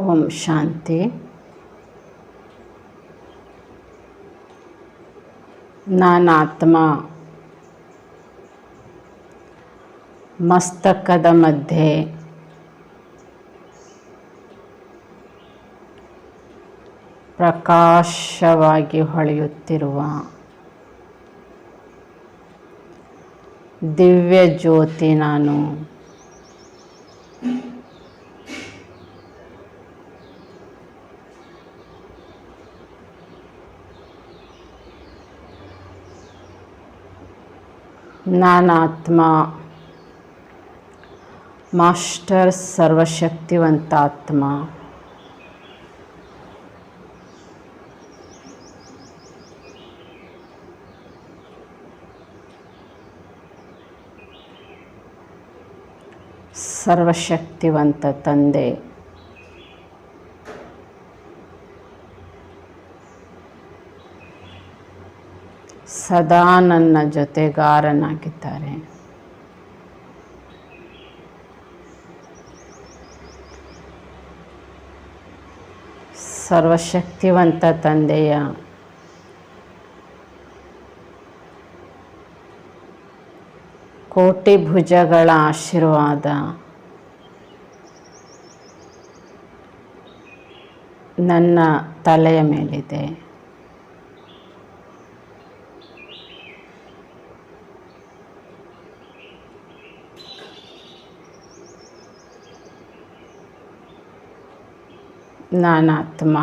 ओम शांति। ನಾನಾತ್ಮ ಮಸ್ತಕದ ಮಧ್ಯೆ ಪ್ರಕಾಶವಾಗಿ ಹೊಳೆಯುತ್ತಿರುವ ದಿವ್ಯ ಜ್ಯೋತಿ ನಾನು. ನಾನಾತ್ಮ ಮಾಸ್ಟರ್ ಸರ್ವಶಕ್ತಿವಂತಾತ್ಮ. ಸರ್ವಶಕ್ತಿವಂತ ತಂದೆ ಸದಾ ನನ್ನ ಜೊತೆಗಾರನಾಗಿದ್ದಾರೆ. ಸರ್ವಶಕ್ತಿವಂತ ತಂದೆಯ ಕೋಟಿ ಭುಜಗಳ ಆಶೀರ್ವಾದ ನನ್ನ ತಲೆಯ ಮೇಲಿದೆ. ನಾನಾತ್ಮ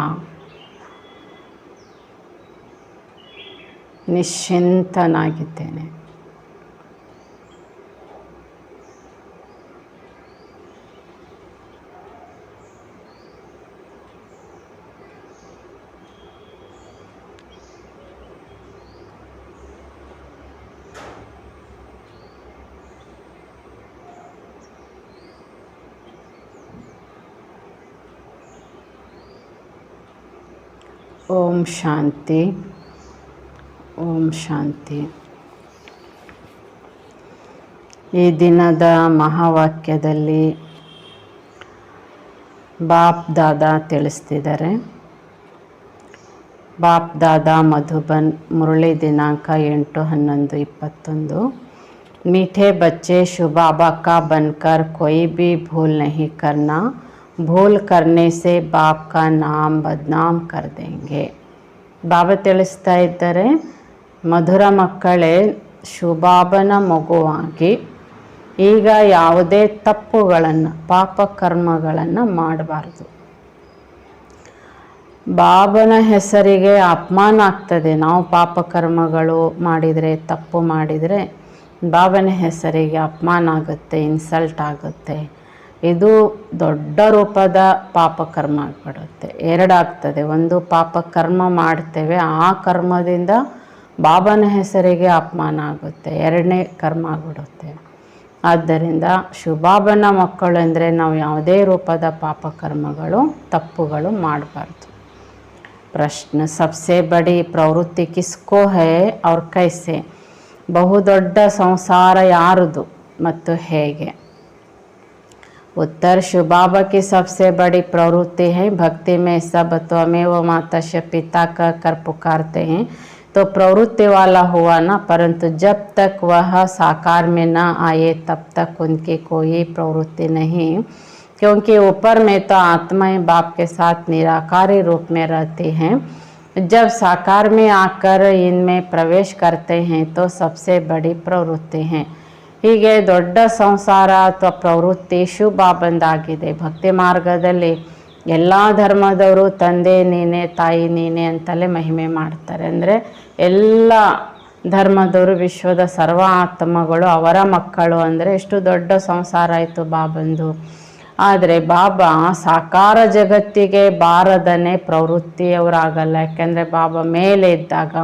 ನಿಶ್ಚಿಂತನಾಗಿದ್ದೇನೆ. ಓಂ ಶಾಂತಿ, ಓಂ ಶಾಂತಿ. ಈ ದಿನದ ಮಹಾವಾಕ್ಯದಲ್ಲಿ ಬಾಪ್ ದಾದಾ ತಿಳಿಸ್ತಿದ್ದಾರೆ. ಬಾಪ್ ದಾದಾ ಮಧುಬನ್, ಮುರಳಿ ದಿನಾಂಕ 8/11/21. मीठे बच्चे शिव बाबा का बनकर कोई भी भूल नहीं करना. भूल करने से बाप का नाम बदनाम कर देंगे. ಬಾಬಾ ತಿಳಿಸ್ತಾ ಇದ್ದಾರೆ, ಮಧುರ ಮಕ್ಕಳೇ, ಶಿವಬಾಬನ ಮಗುವಾಗಿ ಈಗ ಯಾವುದೇ ತಪ್ಪುಗಳನ್ನು, ಪಾಪಕರ್ಮಗಳನ್ನು ಮಾಡಬಾರ್ದು. ಬಾಬನ ಹೆಸರಿಗೆ ಅಪಮಾನ ಆಗ್ತದೆ. ನಾವು ಪಾಪಕರ್ಮಗಳು ಮಾಡಿದರೆ, ತಪ್ಪು ಮಾಡಿದರೆ ಬಾಬನ ಹೆಸರಿಗೆ ಅಪಮಾನ ಆಗುತ್ತೆ, ಇನ್ಸಲ್ಟ್ ಆಗುತ್ತೆ. ಇದು ದೊಡ್ಡ ರೂಪದ ಪಾಪಕರ್ಮ ಆಗಿಬಿಡುತ್ತೆ. ಎರಡಾಗ್ತದೆ. ಒಂದು, ಪಾಪಕರ್ಮ ಮಾಡ್ತೇವೆ, ಆ ಕರ್ಮದಿಂದ ಬಾಬನ ಹೆಸರಿಗೆ ಅಪಮಾನ ಆಗುತ್ತೆ. ಎರಡನೇ ಕರ್ಮ ಆಗಿಬಿಡುತ್ತೆ. ಆದ್ದರಿಂದ ಶಿವಬಾಬನ ಮಕ್ಕಳು ಅಂದರೆ ನಾವು ಯಾವುದೇ ರೂಪದ ಪಾಪಕರ್ಮಗಳು, ತಪ್ಪುಗಳು ಮಾಡಬಾರ್ದು. ಪ್ರಶ್ನೆ, सबसे बड़ी प्रवृत्ति किसको है और कैसे? ಬಹುದೊಡ್ಡ ಸಂಸಾರ ಯಾರದು ಮತ್ತು ಹೇಗೆ? उत्तर, शिव बाबा की सबसे बड़ी प्रवृत्ति है भक्ति में सब त्वमेव मातस्य पिता कह कर पुकारते हैं. तो प्रवृत्ति वाला हुआ ना, परंतु जब तक वह साकार में न आए तब तक उनकी कोई प्रवृत्ति नहीं, क्योंकि ऊपर में तो आत्माएं बाप के साथ निराकारी रूप में रहती हैं. जब साकार में आकर इनमें प्रवेश करते हैं तो सबसे बड़ी प्रवृत्ति है. ಹೀಗೆ ದೊಡ್ಡ ಸಂಸಾರ ಅಥವಾ ಪ್ರವೃತ್ತಿ ಶಿವ ಬಾಬಂದಾಗಿದೆ. ಭಕ್ತಿ ಮಾರ್ಗದಲ್ಲಿ ಎಲ್ಲ ಧರ್ಮದವರು ತಂದೆ ನೀನೆ, ತಾಯಿ ನೀನೆ ಅಂತಲೇ ಮಹಿಮೆ ಮಾಡ್ತಾರೆ. ಅಂದರೆ ಎಲ್ಲ ಧರ್ಮದವರು, ವಿಶ್ವದ ಸರ್ವ ಆತ್ಮಗಳು ಅವರ ಮಕ್ಕಳು. ಅಂದರೆ ಎಷ್ಟು ದೊಡ್ಡ ಸಂಸಾರ ಆಯಿತು ಬಾಬಂದು. ಆದರೆ ಬಾಬಾ ಸಾಕಾರ ಜಗತ್ತಿಗೆ ಬಾರದನೆ ಪ್ರವೃತ್ತಿಯವರಾಗಲ್ಲ. ಯಾಕೆಂದರೆ ಬಾಬಾ ಮೇಲೆ ಇದ್ದಾಗ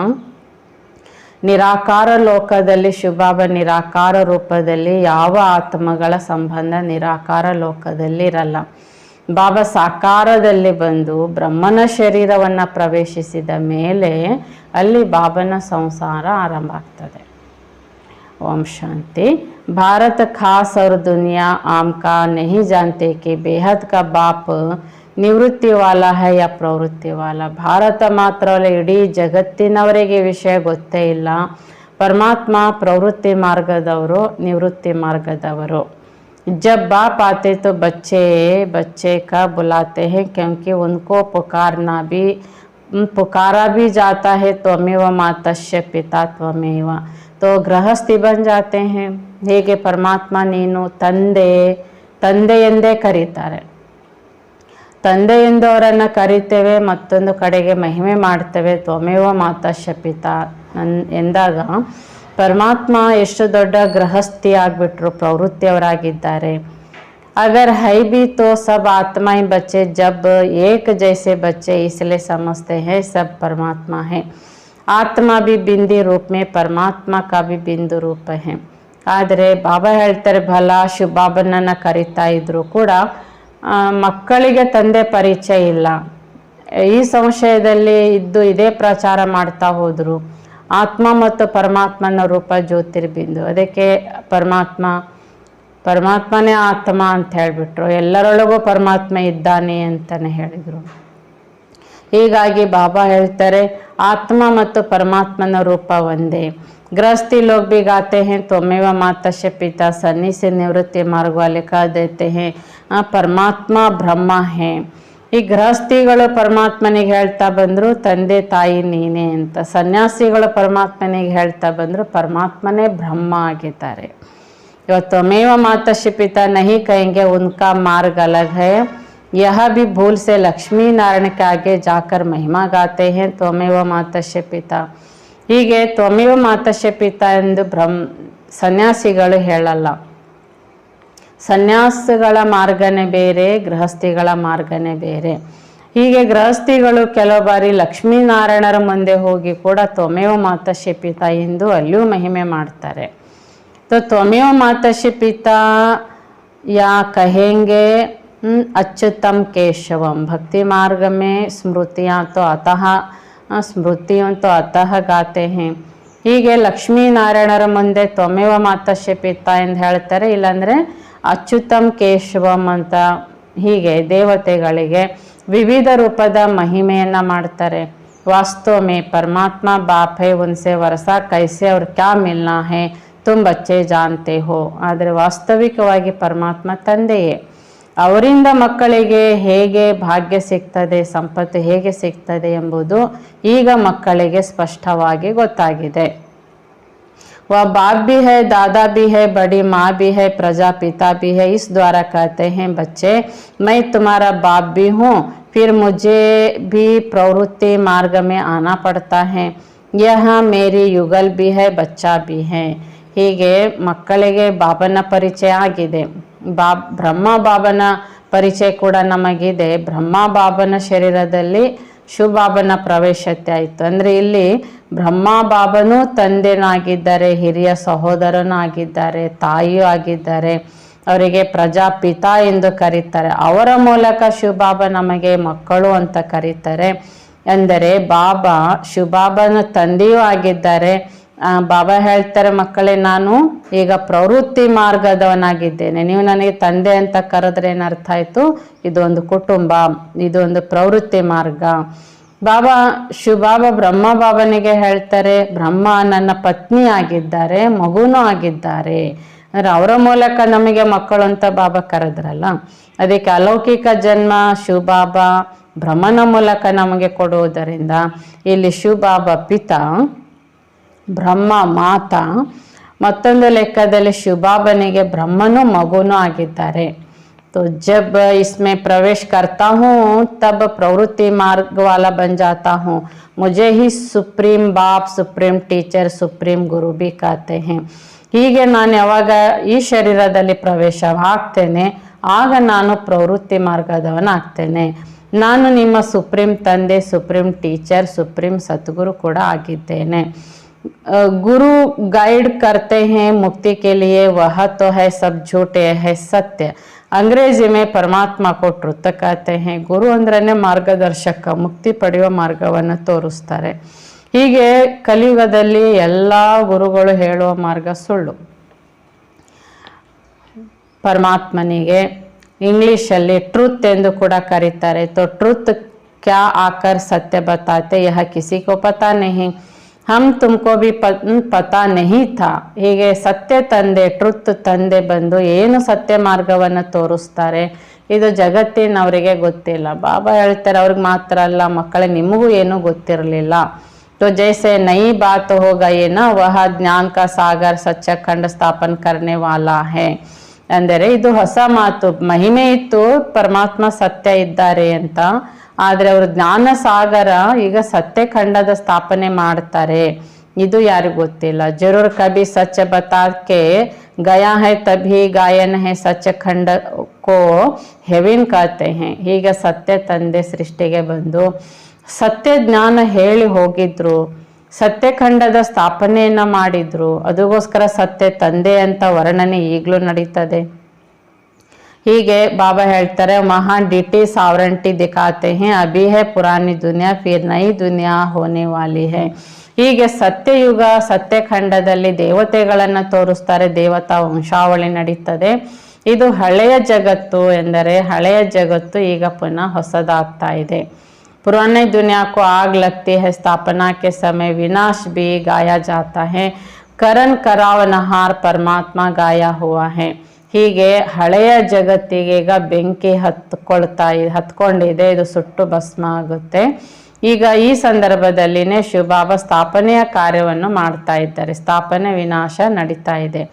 ನಿರಾಕಾರ ಲೋಕದಲ್ಲಿ, ಶಿವಬಾಬಾ ನಿರಾಕಾರ ರೂಪದಲ್ಲಿ ಯಾವ ಆತ್ಮಗಳ ಸಂಬಂಧ ನಿರಾಕಾರ ಲೋಕದಲ್ಲಿ ಇರಲ್ಲ. ಬಾಬಾ ಸಾಕಾರದಲ್ಲಿ ಬಂದು ಬ್ರಹ್ಮನ ಶರೀರವನ್ನು ಪ್ರವೇಶಿಸಿದ ಮೇಲೆ ಅಲ್ಲಿ ಬಾಬನ ಸಂಸಾರ ಆರಂಭ ಆಗ್ತದೆ. ओम शांति। भारत खास और दुनिया आम का नहीं जानते कि बेहद का बाप ನಿವೃತ್ತಿ ವಾಲ ಹೈ ಯಾ ಪ್ರವೃತ್ತಿ ವಾಲ. ಭಾರತ ಮಾತ್ರವಲ್ಲ, ಇಡೀ ಜಗತ್ತಿನವರಿಗೆ ವಿಷಯ ಗೊತ್ತೇ ಇಲ್ಲ. ಪರಮಾತ್ಮ ಪ್ರವೃತ್ತಿ ಮಾರ್ಗದವರು, ನಿವೃತ್ತಿ ಮಾರ್ಗದವರು. जब बाप आते तो बच्चे बच्चे का बुलाते हैं, क्योंकि उनको पुकारा भी जाता है त्वमेव मातस्य पिता त्वमेव. तो गृहस्थी बन जाते हैं. ಹೇಗೆ ಪರಮಾತ್ಮ ನೀನು ತಂದೆ ಎಂದೇ ಕರೀತಾರೆ. ತಂದೆ ಎಂದು ಅವರನ್ನು ಕರಿತೇವೆ, ಮತ್ತೊಂದು ಕಡೆಗೆ ಮಹಿಮೆ ಮಾಡ್ತೇವೆ ತ್ವಮೇವ ಮಾತಸ್ಯ ಪಿತಾ ಎಂದಾಗ ಪರಮಾತ್ಮ ಎಷ್ಟು ದೊಡ್ಡ ಗೃಹಸ್ಥಿ ಆಗಿಬಿಟ್ರು, ಪ್ರವೃತ್ತಿಯವರಾಗಿದ್ದಾರೆ. ಅಗರ್ ಹೈ ಬಿ ತೋ ಸಬ್ ಆತ್ಮ ಹಿ ಬಚ್ಚೆ, ಜಬ್ ಏಕ್ ಜೈಸೆ ಬಚ್ಚೆ इसलिए समझते हैं सब परमात्मा है. ಆತ್ಮ भी ಬಿಂದಿ ರೂಪ में परमात्मा का भी बिंदु रूप है. ಆದರೆ ಬಾಬಾ ಹೇಳ್ತಾರೆ, ಭಲ ಶಿವಬಾಬನನ್ನು ಕರಿತಾ ಇದ್ರು ಕೂಡ ಮಕ್ಕಳಿಗೆ ತಂದೆ ಪರಿಚಯ ಇಲ್ಲ. ಈ ಸಂಶಯದಲ್ಲಿ ಇದ್ದು ಇದೇ ಪ್ರಚಾರ ಮಾಡ್ತಾ ಹೋದರು. ಆತ್ಮ ಮತ್ತು ಪರಮಾತ್ಮನ ರೂಪ ಜ್ಯೋತಿರ್ಬಿಂದು. ಅದಕ್ಕೆ ಪರಮಾತ್ಮನೇ ಆತ್ಮ ಅಂತ ಹೇಳಿಬಿಟ್ರು. ಎಲ್ಲರೊಳಗೂ ಪರಮಾತ್ಮ ಇದ್ದಾನೆ ಅಂತಲೇ ಹೇಳಿದರು. ಹೀಗಾಗಿ ಬಾಬಾ ಹೇಳ್ತಾರೆ, ಆತ್ಮ ಮತ್ತು ಪರಮಾತ್ಮನ ರೂಪ ಒಂದೇ. गृहस्थी लोग भी गाते हैं त्वमेव मातस्य पिता, सन्नी से निवृत्ति मार्ग वाले कह देते हैं परमात्मा ब्रह्म है. ಈ ಗೃಹಸ್ಥಿಗಳು ಪರಮಾತ್ಮನಿಗೆ ಹೇಳ್ತಾ ಬಂದರು ತಂದೆ ತಾಯಿ ನೀನೇ ಅಂತ. ಸನ್ಯಾಸಿಗಳು ಪರಮಾತ್ಮನಿಗೆ ಹೇಳ್ತಾ ಬಂದರು ಪರಮಾತ್ಮನೇ ಬ್ರಹ್ಮ ಆಗಿದ್ದಾರೆ. ಇವತ್ತು ತ್ವಮೇವ ಮಾತಸ್ಯ ಪಿತಾ नहीं कहेंगे, उनका मार्ग अलग है. यह भी भूल से लक्ष्मी नारायण के आगे जाकर महिमा गाते हैं त्वमेव मातस्ಯ ಪಿತಾ. ಹೀಗೆ ತ್ವಮೇವ ಮಾತಸ್ಯ ಪಿತಾ ಎಂದು ಸನ್ಯಾಸಿಗಳು ಹೇಳಲ್ಲ. ಸನ್ಯಾಸಗಳ ಮಾರ್ಗನೇ ಬೇರೆ, ಗೃಹಸ್ಥಿಗಳ ಮಾರ್ಗನೇ ಬೇರೆ. ಹೀಗೆ ಗೃಹಸ್ಥಿಗಳು ಕೆಲವು ಬಾರಿ ಲಕ್ಷ್ಮೀನಾರಾಯಣರ ಮುಂದೆ ಹೋಗಿ ಕೂಡ ತ್ವಮೇವ ಮಾತಸ್ಯ ಪಿತಾ ಎಂದು ಅಲ್ಲಿಯೂ ಮಹಿಮೆ ಮಾಡ್ತಾರೆ. तो त्वमेव मातस्य पिता या कहेंगे अच्युतम केशवम. भक्ति मार्ग में स्मृतियों तो अतः गाते हैं. ಹೀಗೆ ಲಕ್ಷ್ಮೀನಾರಾಯಣರ ಮುಂದೆ ತ್ವಮೇವ ಮಾತಸ್ಯ ಪಿತಾ ಎಂದು ಹೇಳ್ತಾರೆ, ಇಲ್ಲಾಂದರೆ ಅಚ್ಯುತಂ ಕೇಶವಂ ಅಂತ. ಹೀಗೆ ದೇವತೆಗಳಿಗೆ ವಿವಿಧ ರೂಪದ ಮಹಿಮೆಯನ್ನು ಮಾಡ್ತಾರೆ. ವಾಸ್ತವ ಮೇ ಪರಮಾತ್ಮ ಬಾಪ್ ಹೈ, ಉನ್ಸೆ ವರಸಾ ಕೈಸೆ और क्या मिलना है तुम बच्चे जानते हो. ಆದರೆ ವಾಸ್ತವಿಕವಾಗಿ ಪರಮಾತ್ಮ ತಂದೆಯೇ. ಅವರಿಂದ ಮಕ್ಕಳಿಗೆ ಹೇಗೆ ಭಾಗ್ಯ ಸಿಗ್ತದೆ, ಸಂಪತ್ತು ಹೇಗೆ ಸಿಗ್ತದೆ ಎಂಬುದು ಈಗ ಮಕ್ಕಳಿಗೆ ಸ್ಪಷ್ಟವಾಗಿ ಗೊತ್ತಾಗಿದೆ. वह बाप भी है, दादा भी है, बड़ी माँ भी है, प्रजापिता भी है. इस द्वारा कहते हैं बच्चे मैं तुम्हारा बाप भी हूँ, फिर मुझे भी प्रवृत्ति मार्ग में आना पड़ता है. यह मेरी युगल भी है, बच्चा भी है. ಹೀಗೆ ಮಕ್ಕಳಿಗೆ ಬಾಬನ ಪರಿಚಯ ಆಗಿದೆ. ಬ್ರಹ್ಮ ಬಾಬನ ಪರಿಚಯ ಕೂಡ ನಮಗಿದೆ. ಬ್ರಹ್ಮ ಬಾಬನ ಶರೀರದಲ್ಲಿ ಶಿವಬಾಬನ ಪ್ರವೇಶತೆ ಆಯಿತು. ಅಂದರೆ ಇಲ್ಲಿ ಬ್ರಹ್ಮ ಬಾಬನೂ ತಂದೆನಾಗಿದ್ದಾರೆ, ಹಿರಿಯ ಸಹೋದರನೂ ಆಗಿದ್ದಾರೆ, ತಾಯಿಯೂ ಆಗಿದ್ದಾರೆ. ಅವರಿಗೆ ಪ್ರಜಾಪಿತಾ ಎಂದು ಕರೀತಾರೆ. ಅವರ ಮೂಲಕ ಶಿವಬಾಬಾ ನಮಗೆ ಮಕ್ಕಳು ಅಂತ ಕರೀತಾರೆ. ಅಂದರೆ ಬಾಬಾ ಶಿವಬಾಬನ ತಂದೆಯೂ ಆಗಿದ್ದಾರೆ. ಬಾಬಾ ಹೇಳ್ತಾರೆ, ಮಕ್ಕಳೇ ನಾನು ಈಗ ಪ್ರವೃತ್ತಿ ಮಾರ್ಗದವನಾಗಿದ್ದೇನೆ. ನೀವು ನನಗೆ ತಂದೆ ಅಂತ ಕರೆದ್ರೆ ಏನರ್ಥ ಆಯಿತು? ಇದೊಂದು ಕುಟುಂಬ, ಇದೊಂದು ಪ್ರವೃತ್ತಿ ಮಾರ್ಗ. ಶಿವಬಾಬಾ ಬ್ರಹ್ಮ ಬಾಬನಿಗೆ ಹೇಳ್ತಾರೆ, ಬ್ರಹ್ಮ ನನ್ನ ಪತ್ನಿ ಆಗಿದ್ದಾರೆ, ಮಗುನೂ ಆಗಿದ್ದಾರೆ. ಅಂದರೆ ಅವರ ಮೂಲಕ ನಮಗೆ ಮಕ್ಕಳು ಅಂತ ಬಾಬಾ ಕರೆದ್ರಲ್ಲ. ಅದಕ್ಕೆ ಅಲೌಕಿಕ ಜನ್ಮ ಶಿವಬಾಬಾ ಬ್ರಹ್ಮನ ಮೂಲಕ ನಮಗೆ ಕೊಡುವುದರಿಂದ ಇಲ್ಲಿ ಶಿವಬಾಬಾ ಪಿತಾ, ಬ್ರಹ್ಮ ಮಾತಾ, ಮತ್ತೊಂದು ಲೆಕ್ಕದಲ್ಲಿ ಶಿವಬಾಬನಿಗೆ ಬ್ರಹ್ಮನೂ ಮಗುನೂ ಆಗಿದ್ದಾರೆ. तो जब इसमें प्रवेश करता हूँ तब प्रवृत्ति मार्ग वाला बन जाता हूँ. मुझे ही सुप्रीम बाप, सुप्रीम टीचर, सुप्रीम गुरु भी कहते हैं. ಹೀಗೆ ನಾನು ಯಾವಾಗ ಈ ಶರೀರದಲ್ಲಿ ಪ್ರವೇಶ ಆಗ್ತೇನೆ ಆಗ ನಾನು ಪ್ರವೃತ್ತಿ ಮಾರ್ಗದವನಾಗ್ತೇನೆ. ನಾನು ನಿಮ್ಮ ಸುಪ್ರೀಂ ತಂದೆ, ಸುಪ್ರೀಂ ಟೀಚರ್, ಸುಪ್ರೀಂ ಸದ್ಗುರು ಕೂಡ ಆಗಿದ್ದೇನೆ. गुरु गाइड करते हैं मुक्ति के लिए, वह तो है सब झूठे है सत्य. अंग्रेजी में परमात्मा को ट्रुथ कहते हैं. गुरु अंद्रने ಮಾರ್ಗದರ್ಶಕ, ಮುಕ್ತಿ ಪಡೆಯುವ ಮಾರ್ಗವನ್ನು ತೋರಿಸ್ತಾರೆ. ಹೀಗೆ ಕಲಿಯುಗದಲ್ಲಿ ಎಲ್ಲ ಗುರುಗಳು ಹೇಳುವ ಮಾರ್ಗ ಸುಳ್ಳು. ಪರಮಾತ್ಮನಿಗೆ ಇಂಗ್ಲಿಷಲ್ಲಿ ಟ್ರುತ್ ಎಂದು ಕೂಡ ಕರೀತಾರೆ. तो ट्रुथ क्या आकर सत्य बताते यह किसी को पता नहीं, हम तुमको भी पता नहीं था. ಹೀಗೆ ಸತ್ಯ ತಂದೆ, ಟ್ರುತ್ ತಂದೆ ಬಂದು ಏನು ಸತ್ಯ ಮಾರ್ಗವನ್ನು ತೋರಿಸ್ತಾರೆ, ಇದು ಜಗತ್ತಿನವರಿಗೆ ಗೊತ್ತಿಲ್ಲ. ಬಾಬಾ ಹೇಳ್ತಾರೆ ಅವ್ರಿಗೆ ಮಾತ್ರ ಅಲ್ಲ, ಮಕ್ಕಳೇ ನಿಮಗೂ ಏನೂ ಗೊತ್ತಿರಲಿಲ್ಲ. तो जैसे नई बात हो गई ना, वह ज्ञान का सागर सच्चखंड स्थापन करने वाला है. ಅಂದರೆ ಇದು ಹೊಸ ಮಾತು. ಮಹಿಮೆ ಇತ್ತು, ಪರಮಾತ್ಮ ಸತ್ಯ ಇದ್ದಾರೆ ಅಂತ, ಆದರೆ ಅವರು ಜ್ಞಾನ ಸಾಗರ ಈಗ ಸತ್ಯಖಂಡದ ಸ್ಥಾಪನೆ ಮಾಡ್ತಾರೆ, ಇದು ಯಾರಿಗೂ ಗೊತ್ತಿಲ್ಲ. ಜರೂರ್ ಕಭಿ ಸಚ್ ಬತಾ ಕೆ ಗಯಾ ಹೈ ತಭಿ ಗಾಯನ್ ಹೈ ಸಚ್ಖಂಡ ಕೋ ಹೆವಿನ್ कहते हैं. ಈಗ ಸತ್ಯ ತಂದೆ ಸೃಷ್ಟಿಗೆ ಬಂದು ಸತ್ಯ ಜ್ಞಾನ ಹೇಳಿ ಹೋಗಿದ್ರು, ಸತ್ಯಖಂಡದ ಸ್ಥಾಪನೆಯನ್ನ ಮಾಡಿದ್ರು. ಅದಕ್ಕೋಸ್ಕರ ಸತ್ಯ ತಂದೆ ಅಂತ ವರ್ಣನೆ ಈಗಲೂ ನಡೀತದೆ. ಹೀಗೆ ಬಾಬಾ ಹೇಳ್ತಾರೆ, ಮಹಾನ್ ಡಿಟಿ ಸಾವರಂಟಿ ದಿಖಾತೆ ಹೇ, ಅಭಿ ಹೇ ಪುರಾನಿ ದುನಿಯಾ ಫಿರ್ ನೈ ದುನಿಯಾ ಹೋನೆ ವಾಲಿ ಹೇ. ಹೀಗೆ ಸತ್ಯಯುಗ ಸತ್ಯಖಂಡದಲ್ಲಿ ದೇವತೆಗಳನ್ನು ತೋರಿಸ್ತಾರೆ, ದೇವತಾ ವಂಶಾವಳಿ ನಡೀತದೆ. ಇದು ಹಳೆಯ ಜಗತ್ತು ಎಂದರೆ ಹಳೆಯ ಜಗತ್ತು ಈಗ ಪುನಃ ಹೊಸದಾಗ್ತಾ ಇದೆ. पुराने दुनिया को आग लगती है, स्थापना के समय विनाश भी गाया जाता है, करण करावनहार परमात्ಮ गाया हुआ है. ಹೀಗೆ ಹಳೆಯ ಜಗತ್ತಿಗೆ ಈಗ ಬೆಂಕಿ ಹತ್ಕೊಂಡಿದೆ, ಇದು ಸುಟ್ಟು ಭಸ್ಮ ಆಗುತ್ತೆ. ಈಗ ಈ ಸಂದರ್ಭದಲ್ಲಿನೇ ಶಿವಬಾಬಾ ಸ್ಥಾಪನೆಯ ಕಾರ್ಯವನ್ನು ಮಾಡ್ತಾ ಇದ್ದಾರೆ. ಸ್ಥಾಪನೆ ವಿನಾಶ ನಡೀತಾ ಇದೆ.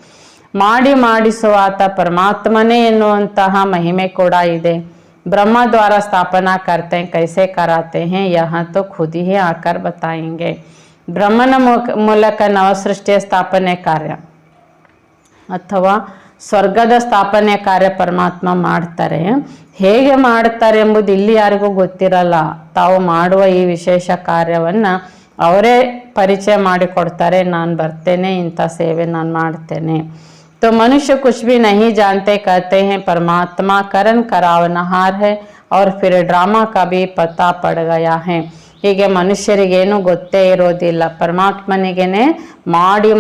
ಮಾಡಿಸುವಾತ ಪರಮಾತ್ಮನೇ ಎನ್ನುವಂತಹ ಮಹಿಮೆ ಕೂಡ ಇದೆ. ब्रह्मा द्वारा स्थापना करते हैं, कैसे कराते हैं यहाँ तो खुद ही आकर बताएंगे. ಬ್ರಹ್ಮನ ಮೂಲಕ ನವಸೃಷ್ಟಿಯ ಸ್ಥಾಪನೆ ಕಾರ್ಯ ಅಥವಾ ಸ್ವರ್ಗದ ಸ್ಥಾಪನೆ ಕಾರ್ಯ ಪರಮಾತ್ಮ ಮಾಡ್ತಾರೆ. ಹೇಗೆ ಮಾಡ್ತಾರೆ ಎಂಬುದು ಇಲ್ಲಿ ಯಾರಿಗೂ ಗೊತ್ತಿರಲ್ಲ. ತಾವು ಮಾಡುವ ಈ ವಿಶೇಷ ಕಾರ್ಯವನ್ನು ಅವರೇ ಪರಿಚಯ ಮಾಡಿಕೊಡ್ತಾರೆ. ನಾನು ಬರ್ತೇನೆ, ಇಂಥ ಸೇವೆ ನಾನು ಮಾಡ್ತೇನೆ. तो मनुष्य कुछ भी नहीं जानते, कहते हैं परमात्मा करण करावनहार है और फिर ड्रामा का भी पता पड़ गया है. ಹೀಗೆ ಮನುಷ್ಯರಿಗೇನು ಗೊತ್ತೇ ಇರೋದಿಲ್ಲ, ಪರಮಾತ್ಮನಿಗೇನೆ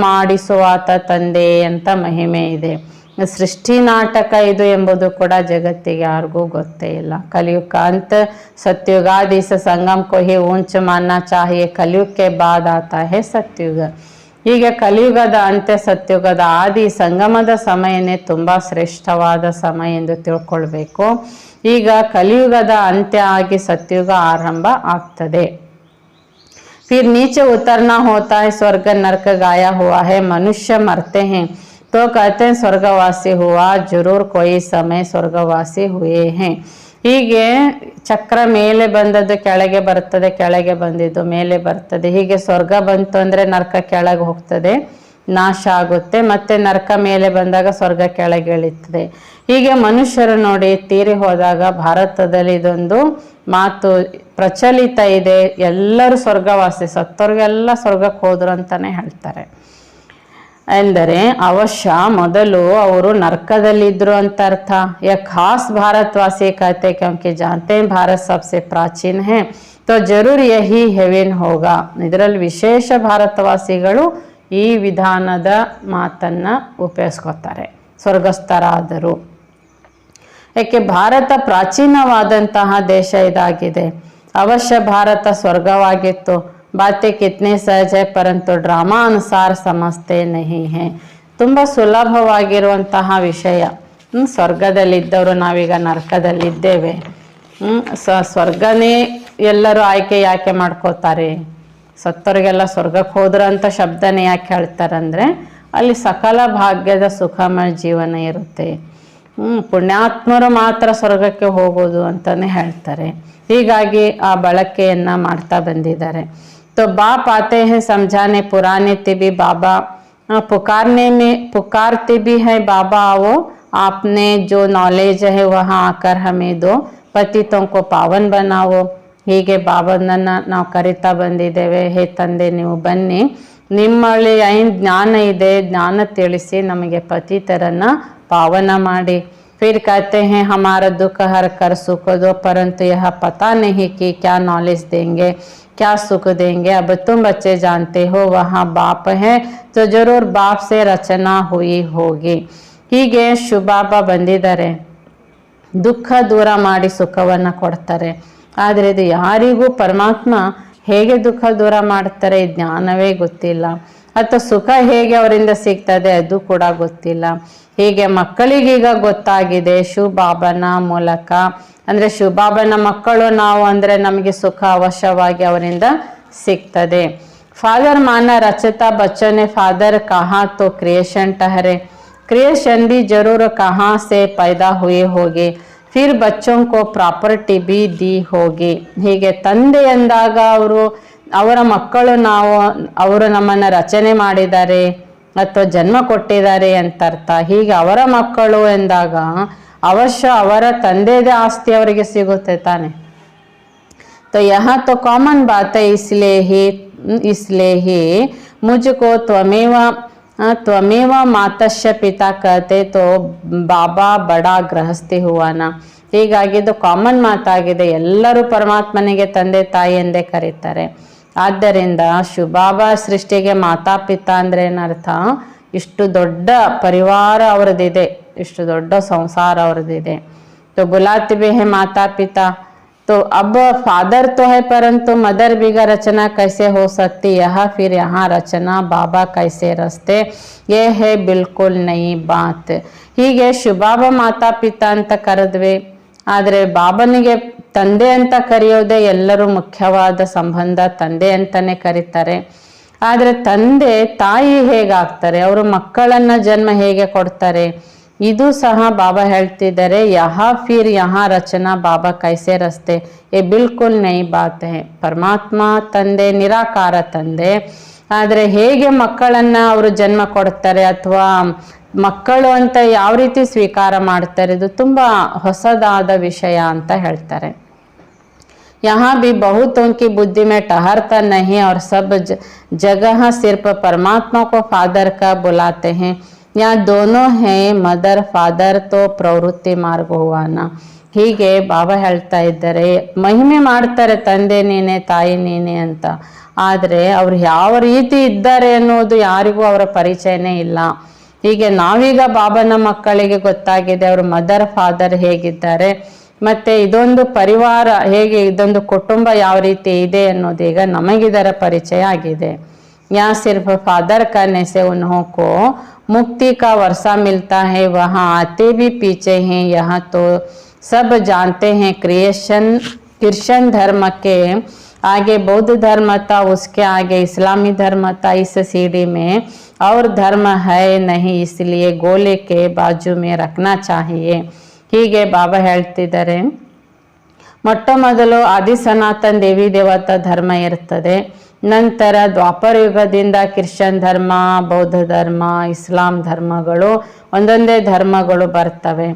ಮಾಡಿಸುವಾತ ತಂದೆ ಅಂತ ಮಹಿಮೆ ಇದೆ. ಸೃಷ್ಟಿ ನಾಟಕ ಇದು ಎಂಬುದು ಕೂಡ ಜಗತ್ತಿಗೆ ಯಾರಿಗೂ ಗೊತ್ತೇ ಇಲ್ಲ. कलयुग का अंत सत्युगादि से संगम को ही ऊंच मानना चाहिए, कलयुग के बाद आता है सत्युग. ಹೀಗೆ ಕಲಿಯುಗದ ಅಂತ್ಯ ಸತ್ಯುಗದ ಆದಿ ಸಂಗಮದ ಸಮಯನೇ ತುಂಬ ಶ್ರೇಷ್ಠವಾದ ಸಮಯ ಎಂದು ತಿಳ್ಕೊಳ್ಬೇಕು. ಈಗ ಕಲಿಯುಗದ ಅಂತ್ಯ ಆಗಿ ಸತ್ಯುಗ ಆರಂಭ ಆಗ್ತದೆ. फिर नीचे उतरना होता है, स्वर्ग नरक गाया हुआ है, मनुष्य मरते हैं तो कहते हैं स्वर्गवासी हुआ, जरूर कोई समय स्वर्गवासी हुए हैं. ಹೀಗೆ ಚಕ್ರ ಮೇಲೆ ಬಂದದ್ದು ಕೆಳಗೆ ಬರ್ತದೆ, ಕೆಳಗೆ ಬಂದಿದ್ದು ಮೇಲೆ ಬರ್ತದೆ. ಹೀಗೆ ಸ್ವರ್ಗ ಬಂತು ಅಂದರೆ ನರಕ ಕೆಳಗೆ ಹೋಗ್ತದೆ, ನಾಶ ಆಗುತ್ತೆ. ಮತ್ತೆ ನರಕ ಮೇಲೆ ಬಂದಾಗ ಸ್ವರ್ಗ ಕೆಳಗೆ ಇಳಿತದೆ. ಹೀಗೆ ಮನುಷ್ಯರು ನೋಡಿ ತೀರಿ ಹೋದಾಗ ಭಾರತದಲ್ಲಿ ಇದೊಂದು ಮಾತು ಪ್ರಚಲಿತ ಇದೆ, ಎಲ್ಲರೂ ಸ್ವರ್ಗವಾಸಿ, ಸತ್ತವ್ರಿಗೆಲ್ಲ ಸ್ವರ್ಗಕ್ಕೆ ಹೋದ್ರು ಅಂತಾನೆ ಹೇಳ್ತಾರೆ. ಎಂದರೆ ಅವಶ್ಯ ಮೊದಲು ಅವರು ನರಕದಲ್ಲಿದ್ರು ಅಂತ ಅರ್ಥ. ಯಾ ಖಾಸ್ ಭಾರತವಾಸಿ कहते क्योंकि जानते हैं भारत सबसे प्राचीन है तो जरूर यही हेवन होगा. ಇದರಲ್ಲಿ ವಿಶೇಷ ಭಾರತವಾಸಿಗಳು ಈ ವಿಧಾನದ ಮಾತನ್ನ ಉಪಯೋಗಿಸ್ಕೊತಾರೆ, ಸ್ವರ್ಗಸ್ಥರಾದರು. ಯಾಕೆ ಭಾರತ ಪ್ರಾಚೀನವಾದಂತಹ ದೇಶ ಇದಾಗಿದೆ. ಅವಶ್ಯ ಭಾರತ ಸ್ವರ್ಗವಾಗಿತ್ತು. बातें कितनी सहज है परंतु ड्रामा अनुसार समझते नहीं है. ತುಂಬ ಸುಲಭವಾಗಿರುವಂತಹ ವಿಷಯ. ಸ್ವರ್ಗದಲ್ಲಿದ್ದವರು ನಾವೀಗ ನರಕದಲ್ಲಿದ್ದೇವೆ. ಸ್ವರ್ಗನೇ ಎಲ್ಲರೂ ಆಯ್ಕೆ ಯಾಕೆ ಮಾಡ್ಕೋತಾರೆ? ಸತ್ತವರಿಗೆಲ್ಲ ಸ್ವರ್ಗಕ್ಕೆ ಹೋದ್ರು ಅಂತ ಶಬ್ದನೇ ಯಾಕೆ ಹೇಳ್ತಾರಂದ್ರೆ ಅಲ್ಲಿ ಸಕಲ ಭಾಗ್ಯದ ಸುಖಮಯ ಜೀವನ ಇರುತ್ತೆ. ಪುಣ್ಯಾತ್ಮರು ಮಾತ್ರ ಸ್ವರ್ಗಕ್ಕೆ ಹೋಗೋದು ಅಂತಾನೆ ಹೇಳ್ತಾರೆ. ಹೀಗಾಗಿ ಆ ಬಳಕೆಯನ್ನ ಮಾಡ್ತಾ ಬಂದಿದ್ದಾರೆ. तो बाप आते हैं समझाने, पुराने भी बाबा पुकारते भी है, बाबा आओ आपने जो नॉलेज है वहाँ आकर हमें दो, पतितों को पावन बनाओ. ಹೀಗೆ ಬಾಬನನ್ನ ನಾವು ಕರಿತಾ ಬಂದಿದ್ದೇವೆ. ಹೇ ತಂದೆ, ನೀವು ಬನ್ನಿ, ನಿಮ್ಮಲ್ಲಿ ಏನು ಜ್ಞಾನ ಇದೆ ಜ್ಞಾನ ತಿಳಿಸಿ ನಮಗೆ ಪತಿತರನ್ನ ಪಾವನ ಮಾಡಿ. फिर कहते हैं हमारा दुख हर कर सुख दो, परंतु यह पता नहीं कि क्या नॉलेज देंगे, क्या सुख देंगे. अब तुम बच्चे जानते हो वहाँ बाप है तो जरूर बाप से रचना हुई होगी. ಹೀಗೆ ಶಿವಬಾಬಾ ಬಂದಿದ್ದಾರೆ. ದುಃಖ ದೂರ ಮಾಡಿ ಸುಖವನ್ನು ಕೊಡ್ತಾರೆ. ಆದರೆ ಇದು ಯಾರಿಗೂ ಪರಮಾತ್ಮ ಹೇಗೆ ದುಃಖ ದೂರ ಮಾಡ್ತಾರೆ ಜ್ಞಾನವೇ ಗೊತ್ತಿಲ್ಲ, ಅಥವಾ ಸುಖ ಹೇಗೆ ಅವರಿಂದ ಸಿಗ್ತದೆ ಅದು ಕೂಡ ಗೊತ್ತಿಲ್ಲ. ಹೀಗೆ ಮಕ್ಕಳಿಗೀಗ ಗೊತ್ತಾಗಿದೆ ಶಿವಬಾಬನ ಮೂಲಕ, ಅಂದರೆ ಶಿವಬಾಬನ ಮಕ್ಕಳು ನಾವು ಅಂದರೆ ನಮಗೆ ಸುಖ ಅವಶ್ಯವಾಗಿ ಅವರಿಂದ ಸಿಗ್ತದೆ. फादर माना रचता बच्चों ने फादर कहा तो क्रिएशन ठहरे, क्रिएशन भी जरूर कहाँ से पैदा हुए होगे, फिर बच्चों को ಪ್ರಾಪರ್ಟಿ भी दी होगी. ಹೀಗೆ ತಂದೆ ಎಂದಾಗ ಅವರ ಮಕ್ಕಳು ಅವರು ನಮ್ಮನ್ನು ರಚನೆ ಮಾಡಿದ್ದಾರೆ ಅಥವಾ ಜನ್ಮ ಕೊಟ್ಟಿದ್ದಾರೆ ಅಂತ ಅರ್ಥ. ಹೀಗೆ ಅವರ ಮಕ್ಕಳು ಎಂದಾಗ ಅವಶ್ಯ ಅವರ ತಂದೆದೇ ಆಸ್ತಿ ಅವರಿಗೆ ಸಿಗುತ್ತೆ ತಾನೆ. तो यहाँ तो कॉमन बात है, इसलिए ही मुझको त्वमेव मातस्य पिता कहते तो बाबा बड़ा गृहस्थी हुआ ना. ಹೀಗಾಗಿದ್ದು ಕಾಮನ್ ಮಾತಾಗಿದೆ, ಎಲ್ಲರೂ ಪರಮಾತ್ಮನಿಗೆ ತಂದೆ ತಾಯಿ ಎಂದೇ ಕರೀತಾರೆ. ಆದ್ದರಿಂದ ಶಿವಬಾಬಾ ಸೃಷ್ಟಿಗೆ ಮಾತಾಪಿತಾ ಅಂದ್ರೆ ಏನರ್ಥ, ಇಷ್ಟು ದೊಡ್ಡ ಪರಿವಾರ ಅವರದಿದೆ, ಇಷ್ಟು ದೊಡ್ಡ ಸಂಸಾರ ಅವರದಿದೆ. तो बुलाते भी है माता पिता, तो अब फादर तो है परंतु मदर बिगा रचना कैसे हो सकती, यह फिर यहाँ रचना बाबा कैसे रचते, ये है बिल्कुल नई बात. ಹೀಗೆ ಶಿವಬಾಬಾ ಮಾತಾ ಪಿತಾ ಅಂತ ಕರೆದ್ವಿ, ಆದರೆ ಬಾಬನಿಗೆ ತಂದೆ ಅಂತ ಕರೆಯೋದೇ ಎಲ್ಲರೂ ಮುಖ್ಯವಾದ ಸಂಬಂಧ, ತಂದೆ ಅಂತಾನೆ ಕರೀತಾರೆ. ಆದರೆ ತಂದೆ ತಾಯಿ ಹೇಗಾಗ್ತಾರೆ, ಅವರು ಮಕ್ಕಳನ್ನ ಜನ್ಮ ಹೇಗೆ ಕೊಡ್ತಾರೆ, ಇದು ಸಹ ಬಾಬಾ ಹೇಳ್ತಿದ್ದಾರೆ. ಯಹಾ ಫಿರ್ ಯಹಾ ರಚನಾ ಬಾಬಾ ಕೈಸೆ ರಸ್ತೆ, ಏ ಬಿಲ್ಕುಲ್ ನೈ ಬಾತ್ ಹೈ. ಪರಮಾತ್ಮ ತಂದೆ ನಿರಾಕಾರ ತಂದೆ, ಆದರೆ ಹೇಗೆ ಮಕ್ಕಳನ್ನ ಅವರು ಜನ್ಮ ಕೊಡ್ತಾರೆ ಅಥವಾ ಮಕ್ಕಳು ಅಂತ ಯಾವ ರೀತಿ ಸ್ವೀಕಾರ ಮಾಡ್ತಾರೆ, ಇದು ತುಂಬ ಹೊಸದಾದ ವಿಷಯ ಅಂತ ಹೇಳ್ತಾರೆ. यहाँ भी बहुतों की बुद्धि में ठहरता नहीं और सब जगह सिर्फ परमात्मा को फादर का बुलाते हैं. यहाँ दोनों हैं मदर फादर, तो ಪ್ರವೃತ್ತಿ ಮಾರ್ಗ ಹೋವಾನ. ಹೀಗೆ ಬಾಬಾ ಹೇಳ್ತಾ ಇದ್ದಾರೆ, ಮಹಿಮೆ ಮಾಡ್ತಾರೆ ತಂದೆ ನೀನೆ ತಾಯಿ ನೀನೆ ಅಂತ, ಆದರೆ ಅವ್ರು ಯಾವ ರೀತಿ ಇದ್ದಾರೆ ಅನ್ನೋದು ಯಾರಿಗೂ ಅವರ ಪರಿಚಯನೇ ಇಲ್ಲ. ಹೀಗೆ ನಾವೀಗ ಬಾಬನ ಮಕ್ಕಳಿಗೆ ಗೊತ್ತಾಗಿದೆ ಅವರು ಮದರ್ ಫಾದರ್ ಹೇಗಿದ್ದಾರೆ, ಮತ್ತೆ ಇದೊಂದು ಪರಿವಾರ ಹೇಗೆ, ಇದೊಂದು ಕುಟುಂಬ ಯಾವ ರೀತಿ ಇದೆ ಅನ್ನೋದೀಗ ನಮಗಿದರ ಪರಿಚಯ ಆಗಿದೆ. यहाँ सिर्फ फादर करने से उन्हों को मुक्ति का वर्षा मिलता है, वहाँ आते भी पीछे हैं. यहाँ तो सब जानते हैं क्रिश्चियन धर्म के आगे बौद्ध धर्म था, उसके आगे इस्लामी धर्म था. इस सीढ़ी में और धर्म है नहीं, इसलिए गोले के बाजू में रखना चाहिए. ಹೀಗೆ ಬಾಬಾ ಹೇಳ್ತಿದ್ದಾರೆ, ಮೊಟ್ಟ ಮೊದಲು ಆದಿ ಸನಾತನ ದೇವಿ ದೇವತಾ ಧರ್ಮ ಇರ್ತದೆ, ನಂತರ ದ್ವಾಪರ ಯುಗದಿಂದ ಕ್ರಿಶ್ಚಿಯನ್ ಧರ್ಮ, ಬೌದ್ಧ ಧರ್ಮ, ಇಸ್ಲಾಂ ಧರ್ಮಗಳು ಒಂದೊಂದೇ ಧರ್ಮಗಳು ಬರ್ತವೆ.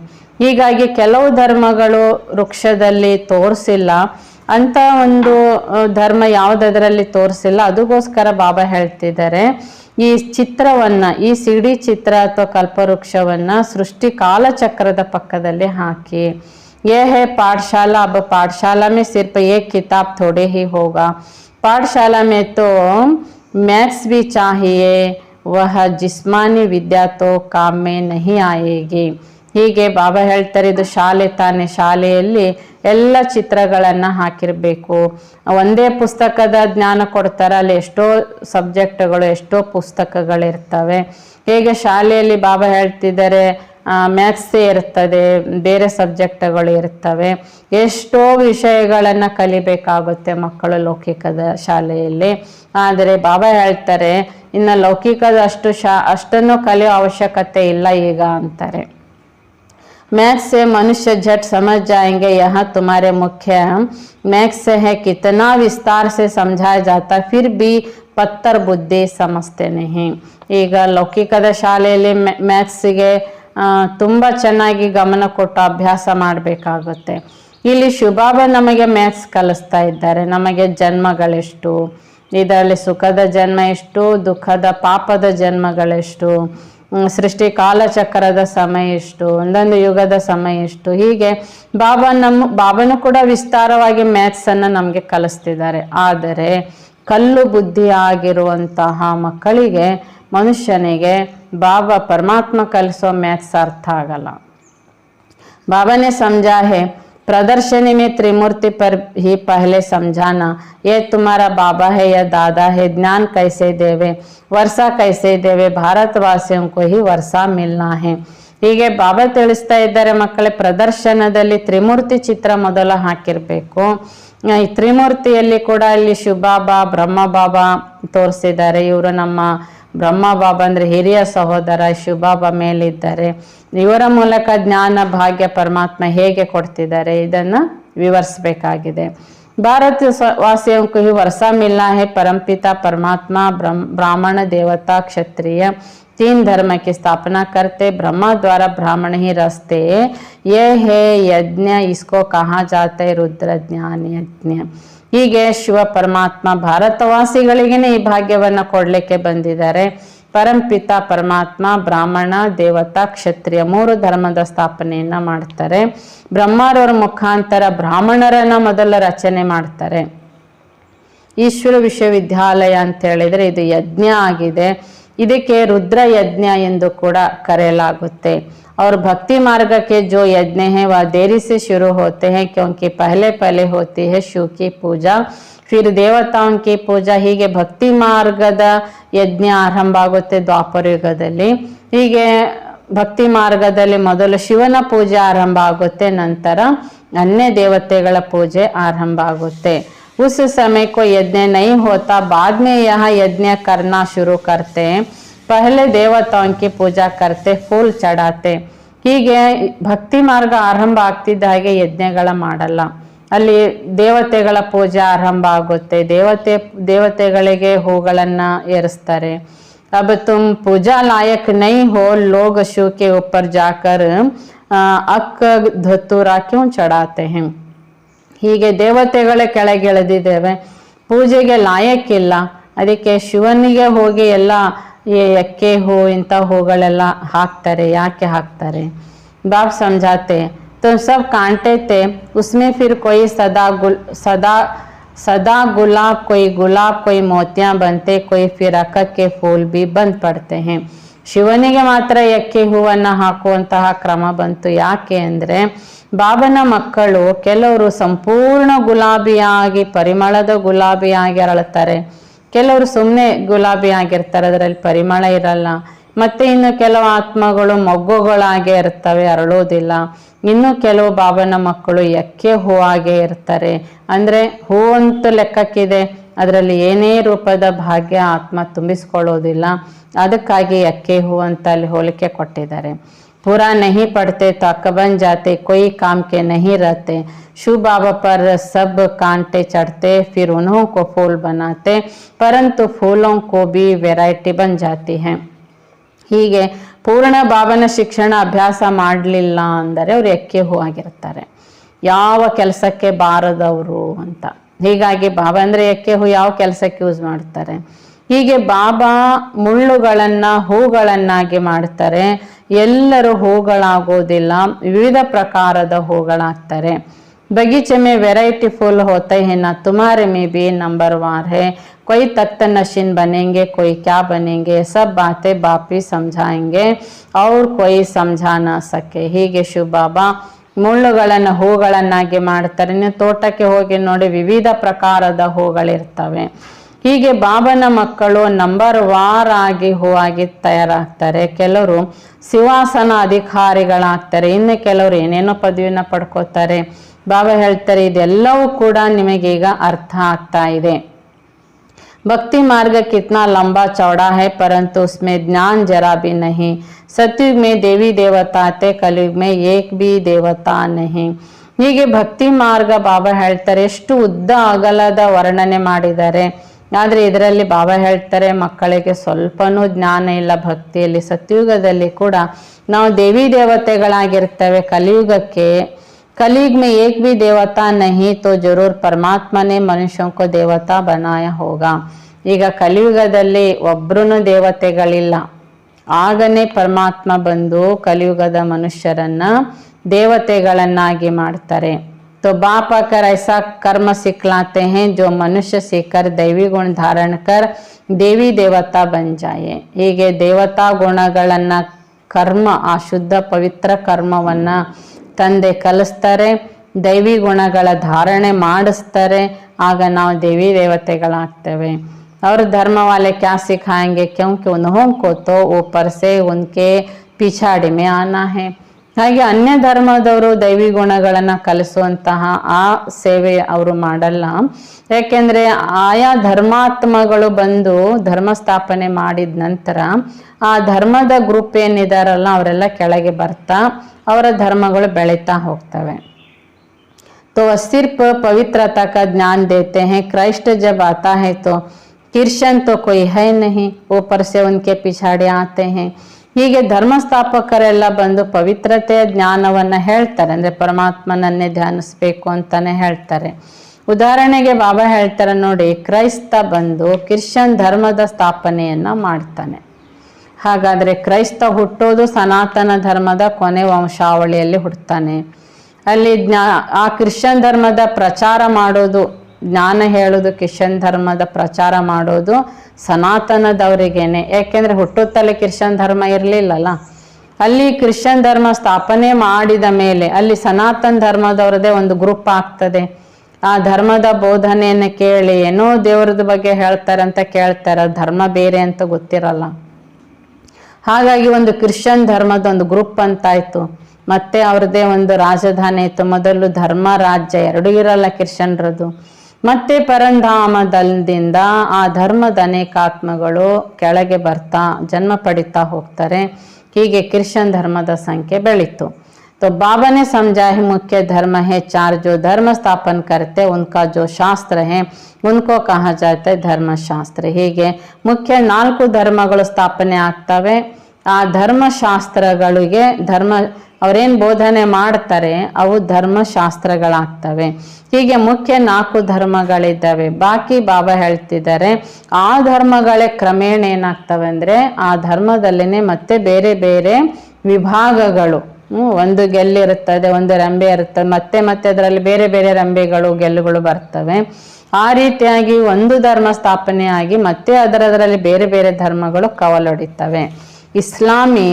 ಹೀಗಾಗಿ ಕೆಲವು ಧರ್ಮಗಳು ವೃಕ್ಷದಲ್ಲಿ ತೋರಿಸಿಲ್ಲ ಅಂತ ಒಂದು ಧರ್ಮ ಯಾವುದರಲ್ಲಿ ತೋರಿಸಿಲ್ಲ, ಅದಕ್ಕೋಸ್ಕರ ಬಾಬಾ ಹೇಳ್ತಿದ್ದಾರೆ ಈ ಚಿತ್ರವನ್ನ, ಈ ಸಿಡಿ ಚಿತ್ರ ಅಥವಾ ಕಲ್ಪವೃಕ್ಷವನ್ನ ಸೃಷ್ಟಿ ಕಾಲಚಕ್ರದ ಪಕ್ಕದಲ್ಲಿ ಹಾಕಿ. ये है पाठशाला, अब पाठशाला में सिर्फ एक किताब थोड़े ही होगा, पाठशाला में तो मैथ्स भी चाहिए, वह जिस्मानी विद्या तो काम में नहीं आएगी. ಹೀಗೆ ಬಾಬಾ ಹೇಳ್ತಾರೆ, ಇದು ಶಾಲೆ ತಾನೆ, ಶಾಲೆಯಲ್ಲಿ ಎಲ್ಲ ಚಿತ್ರಗಳನ್ನು ಹಾಕಿರಬೇಕು. ಒಂದೇ ಪುಸ್ತಕದ ಜ್ಞಾನ ಕೊಡ್ತಾರೆ, ಅಲ್ಲಿ ಎಷ್ಟೋ ಸಬ್ಜೆಕ್ಟ್ಗಳು ಎಷ್ಟೋ ಪುಸ್ತಕಗಳಿರ್ತವೆ. ಹೇಗೆ ಶಾಲೆಯಲ್ಲಿ ಬಾಬಾ ಹೇಳ್ತಿದ್ದಾರೆ ಮ್ಯಾಥ್ಸೇ ಇರ್ತದೆ, ಬೇರೆ ಸಬ್ಜೆಕ್ಟ್ಗಳು ಇರ್ತವೆ, ಎಷ್ಟೋ ವಿಷಯಗಳನ್ನು ಕಲಿಬೇಕಾಗುತ್ತೆ ಮಕ್ಕಳು ಲೌಕಿಕದ ಶಾಲೆಯಲ್ಲಿ. ಆದರೆ ಬಾಬಾ ಹೇಳ್ತಾರೆ ಇನ್ನು ಲೌಕಿಕದ ಅಷ್ಟನ್ನು ಕಲಿಯೋ ಅವಶ್ಯಕತೆ ಇಲ್ಲ ಈಗ ಅಂತಾರೆ. मैथ्स से मनुष्य झट समझ जाएंगे, यहाँ तुम्हारे मुख्य मैथ्स है, कितना विस्तार से समझाया जाता फिर भी पत्थर बुद्धि समझते नहीं. ಈಗ ಲೌಕಿಕದ ಶಾಲೆಯಲ್ಲಿ ಮ್ಯಾಥ್ಸಿಗೆ ತುಂಬ ಚೆನ್ನಾಗಿ ಗಮನ ಕೊಟ್ಟು ಅಭ್ಯಾಸ ಮಾಡಬೇಕಾಗುತ್ತೆ. ಇಲ್ಲಿ ಶಿವಬಾಬಾ ನಮಗೆ ಮ್ಯಾಥ್ಸ್ ಕಲಿಸ್ತಾ ಇದ್ದಾರೆ. ನಮಗೆ ಜನ್ಮಗಳೆಷ್ಟು, ಇದರಲ್ಲಿ ಸುಖದ ಜನ್ಮ ಎಷ್ಟು, ದುಃಖದ ಪಾಪದ ಜನ್ಮಗಳೆಷ್ಟು, ಸೃಷ್ಟಿ ಕಾಲಚಕ್ರದ ಸಮಯ ಎಷ್ಟು, ಒಂದೊಂದು ಯುಗದ ಸಮಯ ಎಷ್ಟು, ಹೀಗೆ ಬಾಬಾನು ಕೂಡ ವಿಸ್ತಾರವಾಗಿ ಮ್ಯಾಥ್ಸನ್ನು ನಮಗೆ ಕಲಿಸ್ತಿದ್ದಾರೆ. ಆದರೆ ಕಲ್ಲು ಬುದ್ಧಿ ಆಗಿರುವಂತಹ ಮಕ್ಕಳಿಗೆ, ಮನುಷ್ಯನಿಗೆ ಬಾಬಾ ಪರಮಾತ್ಮ ಕಲಿಸೋ ಮ್ಯಾಥ್ಸ್ ಅರ್ಥ ಆಗಲ್ಲ. बाबा ने समझा है, प्रदर्शनी में त्रिमूर्ति पर ही पहले समझाना, ये तुम्हारा बाबा है या दादा है, ज्ञान कैसे देवे, वर्षा कैसे देवे, ಭಾರತವಾಸಿयों को ही वर्षा मिलना है. ಹೀಗೆ ಬಾಬಾ ತಿಳಿಸ್ತಾ ಇದ್ದಾರೆ, ಮಕ್ಕಳೇ ಪ್ರದರ್ಶನದಲ್ಲಿ ತ್ರಿಮೂರ್ತಿ ಚಿತ್ರ ಮೊದಲು ಹಾಕಿರ್ಬೇಕು. ಈ ತ್ರಿಮೂರ್ತಿಯಲ್ಲಿ ಕೂಡ ಇಲ್ಲಿ ಶಿವಬಾಬಾ ಬ್ರಹ್ಮ ಬಾಬಾ ತೋರಿಸಿದ್ದಾರೆ. ಇವರು ನಮ್ಮ ಬ್ರಹ್ಮ ಬಾಬಾ ಅಂದ್ರೆ ಹಿರಿಯ ಸಹೋದರ ಶಿವಬಾಬಾ ಮೇಲಿದ್ದಾರೆ. ಇವರ ಮೂಲಕ ಜ್ಞಾನ ಭಾಗ್ಯ ಪರಮಾತ್ಮ ಹೇಗೆ ಕೊಡ್ತಿದ್ದಾರೆ ಇದನ್ನ ವಿವರಿಸಬೇಕಾಗಿದೆ. भारत वासियों को ही वर्षा मिलना है. परमपिता परमात्मा ब्राह्मण देवता क्षत्रिय 3 धर्म की स्थापना करते. ब्रह्मा द्वारा ब्राह्मण ही रचते. ये है यज्ञ, इसको कहा जाता है रुद्र ज्ञान यज्ञ. ಹೀಗೆ ಶಿವ ಪರಮಾತ್ಮ ಭಾರತವಾಸಿಗಳಿಗೇನೆ ಈ ಭಾಗ್ಯವನ್ನು ಕೊಡ್ಲಿಕ್ಕೆ ಬಂದಿದ್ದಾರೆ. ಪರಂಪಿತ ಪರಮಾತ್ಮ ಬ್ರಾಹ್ಮಣ ದೇವತಾ ಕ್ಷತ್ರಿಯ 3 ಧರ್ಮದ ಸ್ಥಾಪನೆಯನ್ನ ಮಾಡ್ತಾರೆ. ಬ್ರಹ್ಮರವರ ಮುಖಾಂತರ ಬ್ರಾಹ್ಮಣರನ್ನ ಮೊದಲ ರಚನೆ ಮಾಡ್ತಾರೆ. ಈಶ್ವರ ವಿಶ್ವವಿದ್ಯಾಲಯ ಅಂತ ಹೇಳಿದ್ರೆ ಇದು ಯಜ್ಞ ಆಗಿದೆ. ಇದಕ್ಕೆ ರುದ್ರ ಯಜ್ಞ ಎಂದು ಕೂಡ ಕರೆಯಲಾಗುತ್ತೆ. और भक्ति मार्ग के जो यज्ञ हैं वह देरी से शुरू होते हैं, क्योंकि पहले होती है शिव की पूजा, फिर देवताओं की पूजा. ಹೀಗೆ ಭಕ್ತಿ ಮಾರ್ಗದ ಯಜ್ಞ ಆರಂಭ ಆಗುತ್ತೆ ದ್ವಾಪರ ಯುಗದಲ್ಲಿ. ಹೀಗೆ ಭಕ್ತಿ ಮಾರ್ಗದಲ್ಲಿ ಮೊದಲು ಶಿವನ ಪೂಜೆ ಆರಂಭ ಆಗುತ್ತೆ, ನಂತರ अन्य देवतेಗಳ पूजे आरंभ आಗುತ್ತೆ. उस समय को यज्ञ नहीं होता, बाद में यह यज्ञ करना शुरू करते हैं. पहले देवताओं की पूजा करते, फूल चढ़ाते. ಹೀಗೆ ಭಕ್ತಿ ಮಾರ್ಗ ಆರಂಭ ಆಗ್ತಿದ್ದ ಹಾಗೆ ಯಜ್ಞಗಳ ಮಾಡಲ್ಲ, ಅಲ್ಲಿ ದೇವತೆಗಳ ಪೂಜೆ ಆರಂಭ ಆಗುತ್ತೆ. ದೇವತೆಗಳಿಗೆ ಹೂಗಳನ್ನ ಏರಿಸ್ತಾರೆ. अब तुम पूजा लायक नहीं हो, लोग शिव के ऊपर जाकर अक धतूरा क्यों चढ़ाते हैं. ಹೀಗೆ ದೇವತೆಗಳ ಕೆಳಗೆ ಇಳಿದಿದ್ದೇವೆ, ಪೂಜೆಗೆ ಲಾಯಕ್ಕಿಲ್ಲ, ಅದಕ್ಕೆ ಶಿವನಿಗೆ ಹೋಗಿ ಎಲ್ಲ ಎಕ್ಕೆ ಹೂ ಇಂಥ ಹೂಗಳೆಲ್ಲ ಹಾಕ್ತಾರೆ. ಯಾಕೆ ಹಾಕ್ತಾರೆ? बाप समझाते, तो सब कांटे थे, उसमें फिर कोई सदा गुलाब, कोई गुलाब, कोई मोतियां बनते, कोई फिर अकक के फूल भी बंद पड़ते हैं. ಶಿವನಿಗೆ ಮಾತ್ರ ಎಕ್ಕೆ ಹೂವನ್ನ ಹಾಕುವಂತಹ ಕ್ರಮ ಬಂತು. ಯಾಕೆ ಅಂದ್ರೆ ಬಾಬನ ಮಕ್ಕಳು ಕೆಲವರು ಸಂಪೂರ್ಣ ಗುಲಾಬಿಯಾಗಿ ಪರಿಮಳದ ಗುಲಾಬಿಯಾಗಿ ಅರಳುತ್ತಾರೆ, ಕೆಲವರು ಸುಮ್ಮನೆ ಗುಲಾಬಿ ಆಗಿರ್ತಾರೆ, ಅದರಲ್ಲಿ ಪರಿಮಳ ಇರಲ್ಲ. ಮತ್ತೆ ಇನ್ನು ಕೆಲವು ಆತ್ಮಗಳು ಮೊಗ್ಗುಗಳಾಗೆ ಇರ್ತವೆ, ಅರಳೋದಿಲ್ಲ. ಇನ್ನು ಕೆಲವು ಬಾಬನ ಮಕ್ಕಳು ಎಕ್ಕೆ ಹೂವಾಗೆ ಇರ್ತಾರೆ. ಅಂದ್ರೆ ಹೂವಂತೂ ಲೆಕ್ಕಕ್ಕಿದೆ, ಅದರಲ್ಲಿ ಏನೇ ರೂಪದ ಭಾಗ್ಯ ಆತ್ಮ ತುಂಬಿಸ್ಕೊಳ್ಳೋದಿಲ್ಲ. ಅದಕ್ಕಾಗಿ ಎಕ್ಕೆ ಹೂ ಅಂತ ಅಲ್ಲಿ ಹೋಲಿಕೆ ಕೊಟ್ಟಿದ್ದಾರೆ. पूरा नहीं पढ़ते तो अक बन जाते, कोई काम के नहीं रहते. शिव बाबा पर सब कांटे चढ़ते, फिर उन्हों को फूल बनाते, परंतु फूलों को भी वैरायटी बन जाती है. ಹೀಗೆ ಪೂರ್ಣ ಬಾಬನ ಶಿಕ್ಷಣ ಅಭ್ಯಾಸ ಮಾಡಲಿಲ್ಲ ಅಂದರೆ ಅವ್ರು ಎಕ್ಕೆ ಹೂ ಆಗಿರ್ತಾರೆ, ಯಾವ ಕೆಲಸಕ್ಕೆ ಬಾರದವರು ಅಂತ. ಹೀಗಾಗಿ ಬಾಬಾ ಅಂದ್ರೆ ಎಕ್ಕೆ ಹೂ ಯಾವ ಕೆಲಸಕ್ಕೆ ಯೂಸ್ ಮಾಡ್ತಾರೆ. ಹೀಗೆ ಬಾಬಾ ಮುಳ್ಳುಗಳನ್ನ ಹೂಗಳನ್ನಾಗಿ ಮಾಡ್ತಾರೆ. ಎಲ್ಲರೂ ಹೂಗಳಾಗೋದಿಲ್ಲ, ವಿವಿಧ ಪ್ರಕಾರದ ಹೂಗಳಾಗ್ತಾರೆ. बगीचे में वैरायटी फूल होते हैं ना, तुम्हारे में भी नंबरवार है. कोई तख्त नशीन बनेंगे, कोई क्या बनेंगे, सब बातें बाप ही समझाएंगे और कोई समझा ना सके. ಹೀಗೆ ಶಿವ ಬಾಬಾ ಮುಳ್ಳುಗಳನ್ನು ಹೂಗಳನ್ನಾಗಿ ಮಾಡ್ತಾರೆ. ನೀವು ತೋಟಕ್ಕೆ ಹೋಗಿ ನೋಡಿ, ವಿವಿಧ ಪ್ರಕಾರದ ಹೂಗಳಿರ್ತವೆ. ಹೀಗೆ ಬಾಬನ ಮಕ್ಕಳು ನಂಬರ್ ವಾರ್ ಆಗಿ ಹೂವಾಗಿ ತಯಾರಾಗ್ತಾರೆ. ಕೆಲವರು ಸಿಂಹಾಸನ ಅಧಿಕಾರಿಗಳಾಗ್ತಾರೆ, ಇನ್ನು ಕೆಲವರು ಏನೇನೋ ಪದವಿನ ಪಡ್ಕೋತಾರೆ. ಬಾಬಾ ಹೇಳ್ತಾರೆ, ಇದೆಲ್ಲವೂ ಕೂಡ ನಿಮಗೀಗ ಅರ್ಥ ಆಗ್ತಾ ಇದೆ. भक्ति मार्ग कितना लंबा चौड़ा है, परंतु उसमें ज्ञान जरा भी नहीं. सतयुग में देवी देवता थे, कलयुग में एक भी देवता नहीं. ಹೀಗೆ ಭಕ್ತಿ ಮಾರ್ಗ ಬಾಬಾ ಹೇಳ್ತಾರೆ, ಎಷ್ಟು ಉದ್ದ ಅಗಲದ ವರ್ಣನೆ ಮಾಡಿದ್ದಾರೆ. ಆದರೆ ಇದರಲ್ಲಿ ಬಾಬಾ ಹೇಳ್ತಾರೆ, ಮಕ್ಕಳಿಗೆ ಸ್ವಲ್ಪನೂ ಜ್ಞಾನ ಇಲ್ಲ ಭಕ್ತಿಯಲ್ಲಿ. ಸತ್ಯುಗದಲ್ಲಿ ಕೂಡ ನಾವು ದೇವಿ ದೇವತೆಗಳಾಗಿರ್ತೇವೆ. कलयुग में एक भी देवता नहीं, तो जरूर परमात्मा ने मनुष्यों को देवता बनाया होगा. ಈಗ ಕಲಿಯುಗದಲ್ಲಿ ಒಬ್ರು ದೇವತೆಗಳಿಲ್ಲ, ಆಗನೇ ಪರಮಾತ್ಮ ಬಂದು ಕಲಿಯುಗದ ಮನುಷ್ಯರನ್ನ ದೇವತೆಗಳನ್ನಾಗಿ ಮಾಡ್ತಾರೆ. तो बाप आकर ऐसा कर्म सिखलाते हैं जो मनुष्य सीखकर दैवी गुण धारण कर देवी देवता बन जाए. ಹೀಗೆ ದೇವತಾ ಗುಣಗಳನ್ನ ಕರ್ಮ, ಆ ಶುದ್ಧ ಪವಿತ್ರ ಕರ್ಮವನ್ನ ತಂದೆ ಕಲಿಸ್ತಾರೆ, ದೈವಿ ಗುಣಗಳ ಧಾರಣೆ ಮಾಡಿಸ್ತಾರೆ, ಆಗ ನಾವು ದೇವಿ ದೇವತೆಗಳಾಗ್ತೇವೆ। और धर्म वाले क्या सिखाएंगे, क्योंकि उन्हों को तो ऊपर से उनके पिछाड़ी में आना है। ಹಾಗೆ ಅನ್ಯ ಧರ್ಮದವರು ದೈವಿ ಗುಣಗಳನ್ನು ಕಲಿಸುವಂತಹ ಆ ಸೇವೆ ಅವರು ಮಾಡಲ್ಲ, ಯಾಕೆಂದ್ರೆ ಆಯಾ ಧರ್ಮಾತ್ಮಗಳು ಬಂದು ಧರ್ಮ ಸ್ಥಾಪನೆ ಮಾಡಿದ ನಂತರ ಆ ಧರ್ಮದ ಗ್ರೂಪ್ ಏನಿದಾರಲ್ಲ ಅವರೆಲ್ಲ ಕೆಳಗೆ ಬರ್ತಾ ಅವರ ಧರ್ಮಗಳು ಬೆಳೀತಾ ಹೋಗ್ತವೆ। तो सिर्फ पवित्रता का ज्ञान देते हैं। क्राइस्ट जब आता है तो क्रिश्चियन तो कोई है नहीं, ऊपर से उनके पिछाड़े आते हैं। ಹೀಗೆ ಧರ್ಮಸ್ಥಾಪಕರೆಲ್ಲ ಬಂದು ಪವಿತ್ರತೆಯ ಜ್ಞಾನವನ್ನು ಹೇಳ್ತಾರೆ, ಅಂದರೆ ಪರಮಾತ್ಮನನ್ನೇ ಧ್ಯಾನಿಸ್ಬೇಕು ಅಂತಾನೆ ಹೇಳ್ತಾರೆ। ಉದಾಹರಣೆಗೆ ಬಾಬಾ ಹೇಳ್ತಾರೆ ನೋಡಿ, ಕ್ರೈಸ್ತ ಬಂದು ಕ್ರಿಶ್ಚಿಯನ್ ಧರ್ಮದ ಸ್ಥಾಪನೆಯನ್ನ ಮಾಡ್ತಾನೆ। ಹಾಗಾದ್ರೆ ಕ್ರೈಸ್ತ ಹುಟ್ಟೋದು ಸನಾತನ ಧರ್ಮದ ಕೊನೆ ವಂಶಾವಳಿಯಲ್ಲಿ ಹುಡ್ತಾನೆ। ಅಲ್ಲಿ ಆ ಕ್ರಿಶ್ಚಿಯನ್ ಧರ್ಮದ ಪ್ರಚಾರ ಮಾಡೋದು, ಜ್ಞಾನ ಹೇಳೋದು, ಕ್ರಿಶ್ಚಿಯನ್ ಧರ್ಮದ ಪ್ರಚಾರ ಮಾಡೋದು ಸನಾತನದವರಿಗೇನೆ, ಯಾಕೆಂದ್ರೆ ಹುಟ್ಟುತ್ತಲೇ ಕ್ರಿಶ್ಚಿಯನ್ ಧರ್ಮ ಇರಲಿಲ್ಲಲ್ಲ। ಅಲ್ಲಿ ಕ್ರಿಶ್ಚಿಯನ್ ಧರ್ಮ ಸ್ಥಾಪನೆ ಮಾಡಿದ ಮೇಲೆ ಅಲ್ಲಿ ಸನಾತನ ಧರ್ಮದವ್ರದೇ ಒಂದು ಗ್ರೂಪ್ ಆಗ್ತದೆ। ಆ ಧರ್ಮದ ಬೋಧನೆಯನ್ನು ಕೇಳಿ ಏನೋ ದೇವ್ರದ ಬಗ್ಗೆ ಹೇಳ್ತಾರೆ ಅಂತ ಕೇಳ್ತಾರೆ, ಧರ್ಮ ಬೇರೆ ಅಂತ ಗೊತ್ತಿರಲ್ಲ। ಹಾಗಾಗಿ ಒಂದು ಕ್ರಿಶ್ಚಿಯನ್ ಧರ್ಮದ ಒಂದು ಗ್ರೂಪ್ ಅಂತಾಯ್ತು, ಮತ್ತೆ ಅವ್ರದ್ದೇ ಒಂದು ರಾಜಧಾನಿ ಇತ್ತು। ಮೊದಲು ಧರ್ಮ ರಾಜ್ಯ ಎರಡೂ ಇರಲ್ಲ ಕ್ರಿಶ್ಚಿಯನ್ರದ್ದು। ಮತ್ತೆ ಪರಂಧಾಮದಿಂದ ಆ ಧರ್ಮದ ಅನೇಕಾತ್ಮಗಳು ಕೆಳಗೆ ಬರ್ತಾ ಜನ್ಮ ಪಡಿತಾ ಹೋಗ್ತಾರೆ। ಹೀಗೆ ಕ್ರಿಶ್ಚಿಯನ್ ಧರ್ಮದ ಸಂಖ್ಯೆ ಬೆಳೀತು। तो बाबा ने समझा है मुख्य धर्म है चार, जो धर्म स्थापन करते उनका जो शास्त्र है उनको कहा जाता है धर्मशास्त्र। ಹೀಗೆ ಮುಖ್ಯ 4 ಧರ್ಮಗಳು ಸ್ಥಾಪನೆ ಆಗ್ತವೆ। ಆ ಧರ್ಮಶಾಸ್ತ್ರಗಳಿಗೆ ಅವರೇನು ಬೋಧನೆ ಮಾಡ್ತಾರೆ ಅವು ಧರ್ಮಶಾಸ್ತ್ರಗಳಾಗ್ತವೆ। ಹೀಗೆ ಮುಖ್ಯ 4 ಧರ್ಮಗಳಿದ್ದಾವೆ। ಬಾಕಿ ಬಾಬಾ ಹೇಳ್ತಿದ್ದಾರೆ ಆ ಧರ್ಮಗಳೇ ಕ್ರಮೇಣ ಏನಾಗ್ತವೆ ಅಂದರೆ ಆ ಧರ್ಮದಲ್ಲಿನೇ ಮತ್ತೆ ಬೇರೆ ಬೇರೆ ವಿಭಾಗಗಳು, ಒಂದು ಗೆಲ್ಲಿರುತ್ತದೆ, ಒಂದು ರಂಬೆ ಇರುತ್ತದೆ, ಮತ್ತೆ ಅದರಲ್ಲಿ ಬೇರೆ ಬೇರೆ ರಂಬೆಗಳು ಗೆಲ್ಲುಗಳು ಬರ್ತವೆ। ಆ ರೀತಿಯಾಗಿ ಒಂದು ಧರ್ಮ ಸ್ಥಾಪನೆ ಆಗಿ ಮತ್ತೆ ಅದರಲ್ಲಿ ಬೇರೆ ಬೇರೆ ಧರ್ಮಗಳು ಕವಲೊಡಿತವೆ। ಇಸ್ಲಾಮಿ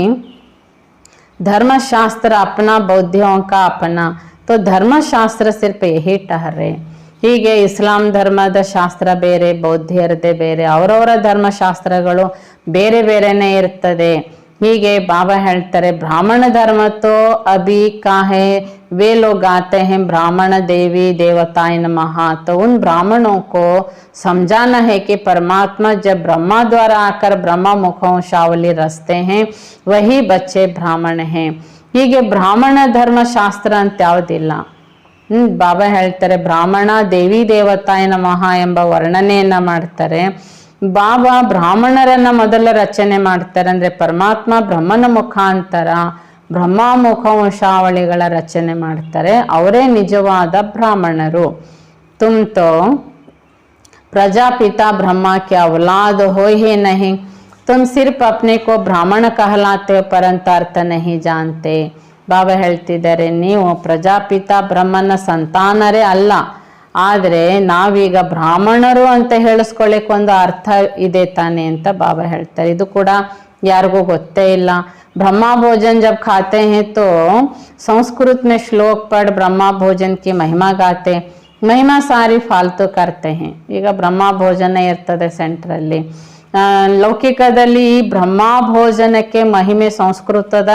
धर्मशास्त्र अपना, बौद्धियों का अपना, तो धर्मशास्त्र सिर्फ यही ठहरे। ಹೀಗೆ ಇಸ್ಲಾಂ ಧರ್ಮದ ಶಾಸ್ತ್ರ ಬೇರೆ, ಬೌದ್ಧಿಯರದೇ ಬೇರೆ, ಅವರವರ ಧರ್ಮಶಾಸ್ತ್ರಗಳು ಬೇರೆ ಬೇರೆನೇ ಇರ್ತದೆ। ಹೀಗೆ ಬಾಬಾ ಹೇಳ್ತಾರೆ ब्राह्मण धर्म तो अभी का है, वे लोग आते हैं ब्राह्मण देवी देवताएं नमः। तो उन ब्राह्मणों को समझाना है कि परमात्मा जब ब्रह्मा द्वारा आकर ब्रह्मा मुखवंशावली रचते हैं वही बच्चे ब्राह्मण हैं। ಹೀಗೆ ಬ್ರಾಹ್ಮಣ ಧರ್ಮಶಾಸ್ತ್ರ ಅಂತ ಯಾವುದಿಲ್ಲ। ಬಾಬಾ ಹೇಳ್ತಾರೆ ಬ್ರಾಹ್ಮಣ ದೇವಿ ದೇವತಾಯ ನಮಃ ಎಂಬ ವರ್ಣನೆಯನ್ನ ಮಾಡ್ತಾರೆ। ಬಾಬಾ ಬ್ರಾಹ್ಮಣರನ್ನ ಮೊದಲ ರಚನೆ ಮಾಡ್ತಾರೆ, ಅಂದ್ರೆ ಪರಮಾತ್ಮ ಬ್ರಹ್ಮನ ಮುಖಾಂತರ ಬ್ರಹ್ಮ ಮುಖವಂಶಾವಳಿಗಳ ರಚನೆ ಮಾಡ್ತಾರೆ, ಅವರೇ ನಿಜವಾದ ಬ್ರಾಹ್ಮಣರು। ತುಮ್ ತೋ ಪ್ರಜಾಪಿತಾ ಬ್ರಹ್ಮ के औलाद हो ही नहीं, तुम सिर्फ अपने को ब्राह्मण कहलाते हो परंतु अर्थ नहीं जानते। ಬಾಬಾ ಹೇಳ್ತಿದ್ದಾರೆ ನೀವು ಪ್ರಜಾಪಿತ ಬ್ರಹ್ಮನ ಸಂತಾನರೇ ಅಲ್ಲ, ಆದರೆ ನಾವೀಗ ಬ್ರಾಹ್ಮಣರು ಅಂತ ಹೇಳಿಸ್ಕೊಳ್ಳಿಕ್ಕೆ ಒಂದು ಅರ್ಥ ಇದೆ ತಾನೆ ಅಂತ ಬಾಬಾ ಹೇಳ್ತಾರೆ। ಇದು ಕೂಡ ಯಾರಿಗೂ ಗೊತ್ತೇ ಇಲ್ಲ। ब्रह्मा भोजन जब खाते हैं तो संस्कृत में श्लोक पढ़ ब्रह्मा भोजन की महिमा गाते, महिमा सारी फालतू करते हैं। ಈಗ ಬ್ರಹ್ಮ ಭೋಜನ ಇರ್ತದೆ ಸೆಂಟ್ರಲ್ಲಿ, ಲೌಕಿಕದಲ್ಲಿ ಈ ಬ್ರಹ್ಮ ಭೋಜನಕ್ಕೆ ಮಹಿಮೆ ಸಂಸ್ಕೃತದ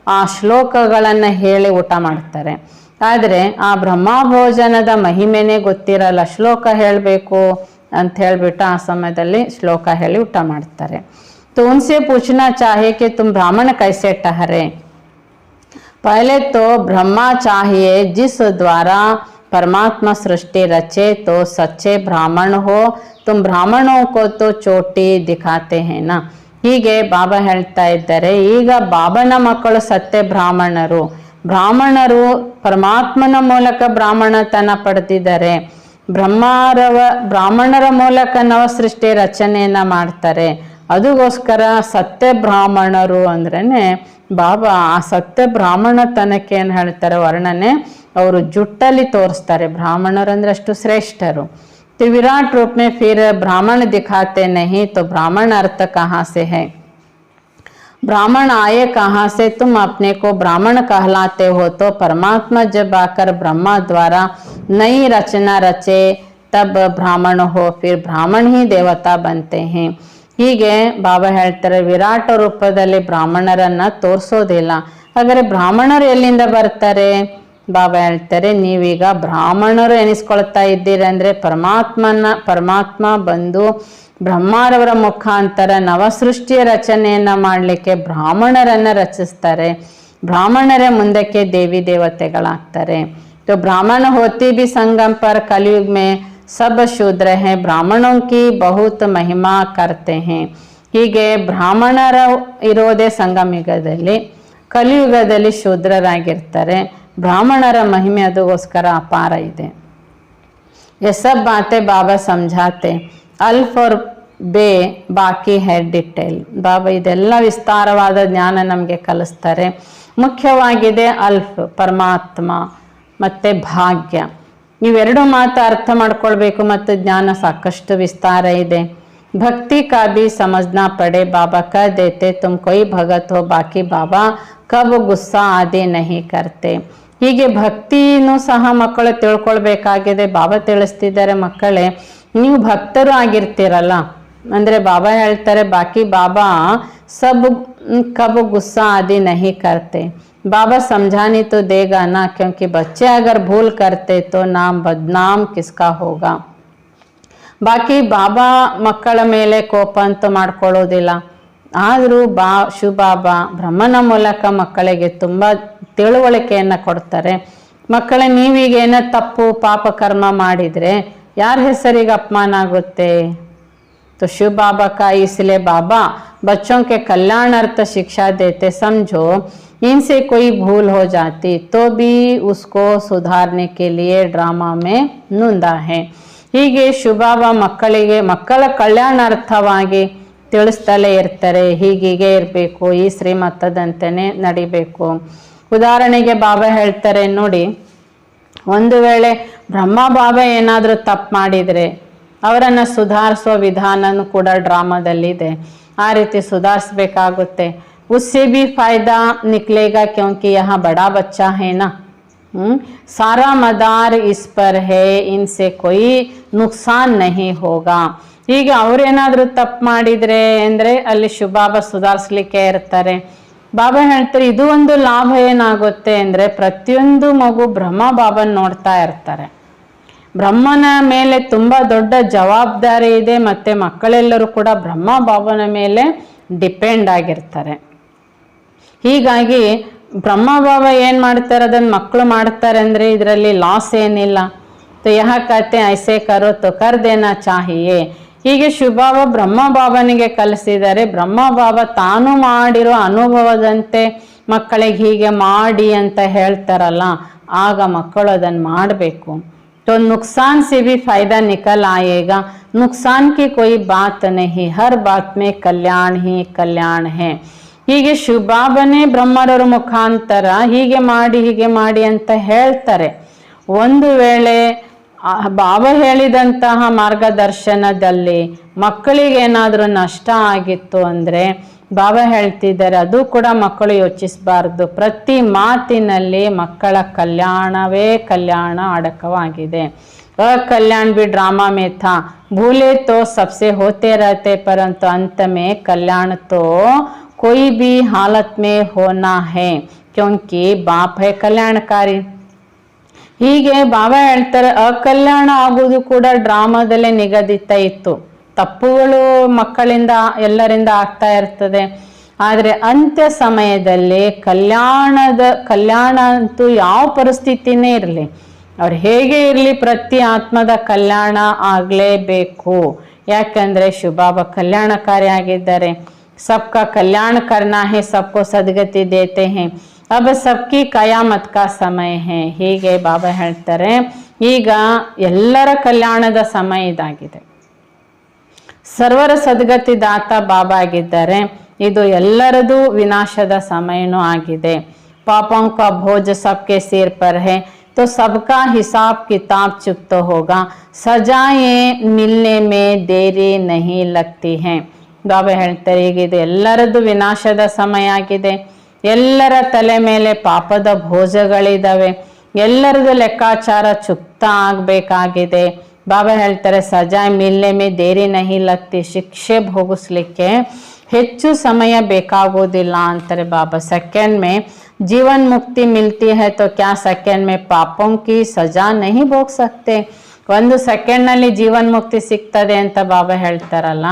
ಆ ಶ್ಲೋಕಗಳನ್ನು ಹೇಳಿ ಊಟ ಮಾಡ್ತಾರೆ, ಆದರೆ ಆ ಬ್ರಹ್ಮ ಭೋಜನದ ಮಹಿಮೆನೇ ಗೊತ್ತಿರಲ್ಲ। ಶ್ಲೋಕ ಹೇಳಬೇಕು ಅಂತ ಹೇಳ್ಬಿಟ್ಟು ಆ ಸಮಯದಲ್ಲಿ ಶ್ಲೋಕ ಹೇಳಿ ಊಟ ಮಾಡ್ತಾರೆ। तो उनसे पूछना चाहिए कि तुम ब्राह्मण कैसे ठहरे। पहले तो ब्रह्मा चाहिए जिस द्वारा परमात्मा सृष्टि रचे, तो सच्चे ब्राह्मण हो। तुम ब्राह्मणों को तो चोटी दिखाते हैं ना। ಹೀಗೆ ಬಾಬಾ ಹೇಳ್ತಾ ಇದ್ದಾರೆ, ಈಗ ಬಾಬನ ಮಕ್ಕಳು ಸತ್ಯ ಬ್ರಾಹ್ಮಣರು, ಬ್ರಾಹ್ಮಣರು ಪರಮಾತ್ಮನ ಮೂಲಕ ಬ್ರಾಹ್ಮಣತನ ಪಡೆದಿದ್ದಾರೆ। ಬ್ರಾಹ್ಮಣರ ಮೂಲಕ ನವ ಸೃಷ್ಟಿ ರಚನೆಯನ್ನ ಮಾಡ್ತಾರೆ, ಅದಕ್ಕೋಸ್ಕರ ಸತ್ಯ ಬ್ರಾಹ್ಮಣರು ಅಂದ್ರೇನೆ ಬಾಬಾ ಆ ಸತ್ಯ ಬ್ರಾಹ್ಮಣತನಕ್ಕೆ ಏನು ಹೇಳ್ತಾರೆ ವರ್ಣನೆ ಅವರು ಜುಟ್ಟಲ್ಲಿ ತೋರಿಸ್ತಾರೆ। ಬ್ರಾಹ್ಮಣರು ಅಂದ್ರೆ ಅಷ್ಟು ಶ್ರೇಷ್ಠರು। तो विराट रूप में फिर ब्राह्मण दिखाते नहीं, तो ब्राह्मण अर्थ कहाँ से है। ब्राह्मण आए कहाँ से, तुम अपने को ब्राह्मण कहलाते हो, तो परमात्मा जब आकर ब्रह्मा द्वारा नई रचना रचे तब ब्राह्मण हो, फिर ब्राह्मण ही देवता बनते हैं। ಹೀಗೆ ಬಾಬಾ ಹೇಳ್ತಾರೆ, ವಿರಾಟ ರೂಪದಲ್ಲಿ ಬ್ರಾಹ್ಮಣರನ್ನ ತೋರಿಸೋದಿಲ್ಲ. ಹಾಗಾದ್ರೆ ಬ್ರಾಹ್ಮಣರು ಎಲ್ಲಿಂದ ಬರ್ತಾರೆ? ಬಾಬಾ ಹೇಳ್ತಾರೆ, ನೀವೀಗ ಬ್ರಾಹ್ಮಣರು ಎನಿಸ್ಕೊಳ್ತಾ ಇದ್ದೀರಿ ಅಂದ್ರೆ ಪರಮಾತ್ಮ ಬಂದು ಬ್ರಹ್ಮಾರವರ ಮುಖಾಂತರ ನವಸೃಷ್ಟಿಯ ರಚನೆಯನ್ನ ಮಾಡಲಿಕ್ಕೆ ಬ್ರಾಹ್ಮಣರನ್ನ ರಚಿಸ್ತಾರೆ. ಬ್ರಾಹ್ಮಣರೇ ಮುಂದಕ್ಕೆ ದೇವಿ ದೇವತೆಗಳಾಗ್ತಾರೆ. तो ब्राह्मण होती भी संगम पर कलयुग में सब शूद्र हैं, ब्राह्मणों की बहुत महिमा करते हैं. ಹೀಗೆ ಬ್ರಾಹ್ಮಣರ ಇರೋದೇ ಸಂಗಮ ಯುಗದಲ್ಲಿ, ಕಲಿಯುಗದಲ್ಲಿ ಶೂದ್ರರಾಗಿರ್ತಾರೆ. ಬ್ರಾಹ್ಮಣರ ಮಹಿಮೆ ಅದಕ್ಕೋಸ್ಕರ ಅಪಾರ ಇದೆ. ये सब बातें बाबा समझाते. अल्फ और बे ಬಾಕಿ है ಡಿಟೇಲ್. ಬಾಬಾ ಇದೆಲ್ಲ ವಿಸ್ತಾರವಾದ ಜ್ಞಾನ ನಮಗೆ ಕಲಿಸ್ತಾರೆ. ಮುಖ್ಯವಾಗಿದೆ ಅಲ್ಫ್ ಪರಮಾತ್ಮ ಮತ್ತು ಭಾಗ್ಯ. ಇವೆರಡು ಮಾತು ಅರ್ಥ ಮಾಡ್ಕೊಳ್ಬೇಕು ಮತ್ತು ಜ್ಞಾನ ಸಾಕಷ್ಟು ವಿಸ್ತಾರ ಇದೆ. ಭಕ್ತಿ का भी समझना पड़े. बाबा कह देते तुम कोई भगत हो, बाकी बाबा कब गुस्सा आदि नहीं करते. ಹೀಗೆ ಭಕ್ತಿನೂ ಸಹ ಮಕ್ಕಳು ತಿಳ್ಕೊಳ್ಬೇಕಾಗಿದೆ. ಬಾಬಾ ತಿಳಿಸ್ತಿದ್ದಾರೆ, ಮಕ್ಕಳೇ ನೀವು ಭಕ್ತರು ಆಗಿರ್ತೀರಲ್ಲ ಅಂದರೆ ಬಾಬಾ ಹೇಳ್ತಾರೆ ಬಾಕಿ ಬಾಬಾ ಸಬ್ ಕಬ್ ಗುಸ್ಸಾ ಆದಿ ನಹಿ ಕರ್ತೆ. बाबा समझानी तो देगा ना, क्योंकि बच्चे अगर भूल करते तो नाम बदनाम किसका होगा. ಬಾಕಿ ಬಾಬಾ ಮಕ್ಕಳ ಮೇಲೆ ಕೋಪ ಅಂತೂ ಮಾಡ್ಕೊಳ್ಳೋದಿಲ್ಲ. ಆದರೂ ಶಿವಬಾಬಾ ಬ್ರಹ್ಮನ ಮೂಲಕ ಮಕ್ಕಳಿಗೆ ತುಂಬ ತಿಳುವಳಿಕೆಯನ್ನು ಕೊಡ್ತಾರೆ. ಮಕ್ಕಳೇ ನೀವೀಗ ಏನೋ ತಪ್ಪು ಪಾಪ ಕರ್ಮ ಮಾಡಿದರೆ ಯಾರ ಹೆಸರಿಗೆ ಅಪಮಾನ ಆಗುತ್ತೆ? तो शिव बाबा का इसलिए बाबा बच्चों के कल्याणार्थ शिक्षा देते. समझो इनसे कोई भूल हो जाती तो भी उसको सुधारने के लिए ड्रामा में नुंदा है. ಹೀಗೆ ಶಿವಬಾಬಾ ಮಕ್ಕಳ ಕಲ್ಯಾಣಾರ್ಥವಾಗಿ ತಿಳಿಸ್ತಲೇ ಇರ್ತಾರೆ. ಹೀಗೀಗೆ ಇರಬೇಕು, ಈ ಶ್ರೀಮತದಂತೆಯೇ ನಡಿಬೇಕು. ಉದಾಹರಣೆಗೆ ಬಾಬಾ ಹೇಳ್ತಾರೆ ನೋಡಿ, ಒಂದು ವೇಳೆ ಬ್ರಹ್ಮ ಬಾಬಾ ಏನಾದರೂ ತಪ್ಪು ಮಾಡಿದರೆ ಅವರನ್ನು ಸುಧಾರಿಸುವ ವಿಧಾನನೂ ಕೂಡ ಡ್ರಾಮಾದಲ್ಲಿದೆ. ಆ ರೀತಿ ಸುಧಾರಿಸ್ಬೇಕಾಗುತ್ತೆ. उससे भी फायदा निकलेगा क्योंकि यहाँ बड़ा बच्चा है ना, सारा मदार इस पर है, इनसे कोई नुकसान नहीं होगा. ಈಗ ಅವ್ರೇನಾದರೂ ತಪ್ಪು ಮಾಡಿದರೆ ಅಂದರೆ ಅಲ್ಲಿ ಶಿವಬಾಬಾ ಸುಧಾರಿಸ್ಲಿಕ್ಕೆ ಇರ್ತಾರೆ. ಬಾಬಾ ಹೇಳ್ತಾರೆ ಇದು ಒಂದು ಲಾಭ ಏನಾಗುತ್ತೆ ಅಂದರೆ ಪ್ರತಿಯೊಂದು ಮಗು ಬ್ರಹ್ಮ ಬಾಬನ್ ನೋಡ್ತಾ ಇರ್ತಾರೆ. ಬ್ರಹ್ಮನ ಮೇಲೆ ತುಂಬ ದೊಡ್ಡ ಜವಾಬ್ದಾರಿ ಇದೆ ಮತ್ತು ಮಕ್ಕಳೆಲ್ಲರೂ ಕೂಡ ಬ್ರಹ್ಮ ಬಾಬನ ಮೇಲೆ ಡಿಪೆಂಡ್ ಆಗಿರ್ತಾರೆ. ಹೀಗಾಗಿ ಬ್ರಹ್ಮ ಬಾಬಾ ಏನು ಮಾಡ್ತಾರೆ ಅದನ್ನು ಮಕ್ಕಳು ಮಾಡ್ತಾರೆ ಅಂದರೆ ಇದರಲ್ಲಿ ಲಾಸ್ ಏನಿಲ್ಲ. तो यह कहते ऐसे करो तो कर देना चाहिए. ಹೀಗೆ ಶಿವಬಾಬಾ ಬ್ರಹ್ಮ ಬಾಬನಿಗೆ ಕಲಿಸಿದ್ದಾರೆ. ಬ್ರಹ್ಮ ಬಾಬಾ ತಾನು ಮಾಡಿರೋ ಅನುಭವದಂತೆ ಮಕ್ಕಳಿಗೆ ಹೀಗೆ ಮಾಡಿ ಅಂತ ಹೇಳ್ತಾರಲ್ಲ, ಆಗ ಮಕ್ಕಳು ಅದನ್ನು ಮಾಡಬೇಕು. तो नुकसान से भी फायदा निकल आएगा. नुकसान की कोई बात नहीं, हर बात में कल्याण ही कल्याण है. ಹೀಗೆ ಶಿವಬಾಬನೇ ಬ್ರಹ್ಮರವರ ಮುಖಾಂತರ ಹೀಗೆ ಮಾಡಿ ಅಂತ ಹೇಳ್ತಾರೆ. ಒಂದು ವೇಳೆ ಬಾಬಾ ಹೇಳಿದಂತಹ ಮಾರ್ಗದರ್ಶನದಲ್ಲಿ ಮಕ್ಕಳಿಗೆ ಏನಾದರೂ ನಷ್ಟ ಆಗಿತ್ತು ಅಂದರೆ ಬಾಬಾ ಹೇಳ್ತಿದ್ದಾರೆ ಅದು ಕೂಡ ಮಕ್ಕಳು ಯೋಚಿಸಬಾರ್ದು. ಪ್ರತಿ ಮಾತಿನಲ್ಲಿ ಮಕ್ಕಳ ಕಲ್ಯಾಣವೇ ಕಲ್ಯಾಣ ಅಡಕವಾಗಿದೆ. अकल्याण भी ड्रामा में था, भूले तो सबसे होते रहते, परंतु अंत में कल्याण तो कोई भी हालत में होना है, क्योंकि बाप है कल्याणकारी. ಹೀಗೆ ಬಾಬಾ ಹೇಳ್ತಾರೆ ಅಕಲ್ಯಾಣ ಆಗುವುದು ಕೂಡ ಡ್ರಾಮಾದಲ್ಲೇ ನಿಗದಿತ ಇತ್ತು. ತಪ್ಪುಗಳು ಮಕ್ಕಳಿಂದ ಎಲ್ಲರಿಂದ ಆಗ್ತಾ ಇರ್ತದೆ. ಆದರೆ ಅಂತ್ಯ ಸಮಯದಲ್ಲಿ ಕಲ್ಯಾಣ ಅಂತೂ ಯಾವ ಪರಿಸ್ಥಿತಿನೇ ಇರಲಿ, ಅವ್ರು ಹೇಗೆ ಇರಲಿ, ಪ್ರತಿ ಆತ್ಮದ ಕಲ್ಯಾಣ ಆಗಲೇಬೇಕು. ಯಾಕಂದರೆ ಶಿವಬಾಬಾ ಕಲ್ಯಾಣಕಾರಿ ಆಗಿದ್ದಾರೆ. सबका कल्याण करना है, सबको सद्गति देते हैं, अब सबकी ಕಯಾಮತ್ ಕಾ ಸಮಯ है. ಹೀಗೆ ಬಾಬಾ ಹೇಳ್ತಾರೆ ಈಗ ಎಲ್ಲರ ಕಲ್ಯಾಣದ ಸಮಯ ಇದಾಗಿದೆ. ಸರ್ವರ ಸದ್ಗತಿ ದಾತ ಬಾಬಾ ಆಗಿದ್ದಾರೆ. ಇದು ಎಲ್ಲರದು ವಿನಾಶದ ಸಮಯನೂ ಆಗಿದೆ. ಪಾಪೋं का बोझ सबके सिर पर है, तो सबका हिसाब किताब चुकता होगा. सजाएं मिलने में देरी नहीं लगती हैं. ಬಾಬಾ ಹೇಳ್ತಾರೆ ಈಗ ಇದು ಎಲ್ಲರದ್ದು ವಿನಾಶದ ಸಮಯ ಆಗಿದೆ, ಎಲ್ಲರ ತಲೆ ಮೇಲೆ ಪಾಪದ ಭೋಜಗಳಿದಾವೆ, ಎಲ್ಲರದ್ದು ಲೆಕ್ಕಾಚಾರ ಚುಕ್ತ ಆಗ್ಬೇಕಾಗಿದೆ. ಬಾಬಾ ಹೇಳ್ತಾರೆ ಸಜಾ ಮಿಲ್ಲೆ ಮೇ ದೇರಿ ನಹಿ ಲಗ್ತಿ, ಶಿಕ್ಷೆ ಭೋಗಿಸ್ಲಿಕ್ಕೆ ಹೆಚ್ಚು ಸಮಯ ಬೇಕಾಗೋದಿಲ್ಲ ಅಂತಾರೆ ಬಾಬಾ. ಸೆಕೆಂಡ್ ಮೇ ಜೀವನ್ ಮುಕ್ತಿ ಮಿಲ್ತಿ ಹೈ ತೋ ಕ್ಯಾ ಸೆಕೆಂಡ್ ಮೇ ಪಾಪಂ ಕಿ ಸಜಾ ನಹಿ ಭೋಗ್ ಸಕ್ತೆ. 1 ಸೆಕೆಂಡ್ನಲ್ಲಿ ಜೀವನ್ ಮುಕ್ತಿ ಸಿಗ್ತದೆ ಅಂತ ಬಾಬಾ ಹೇಳ್ತಾರಲ್ಲ,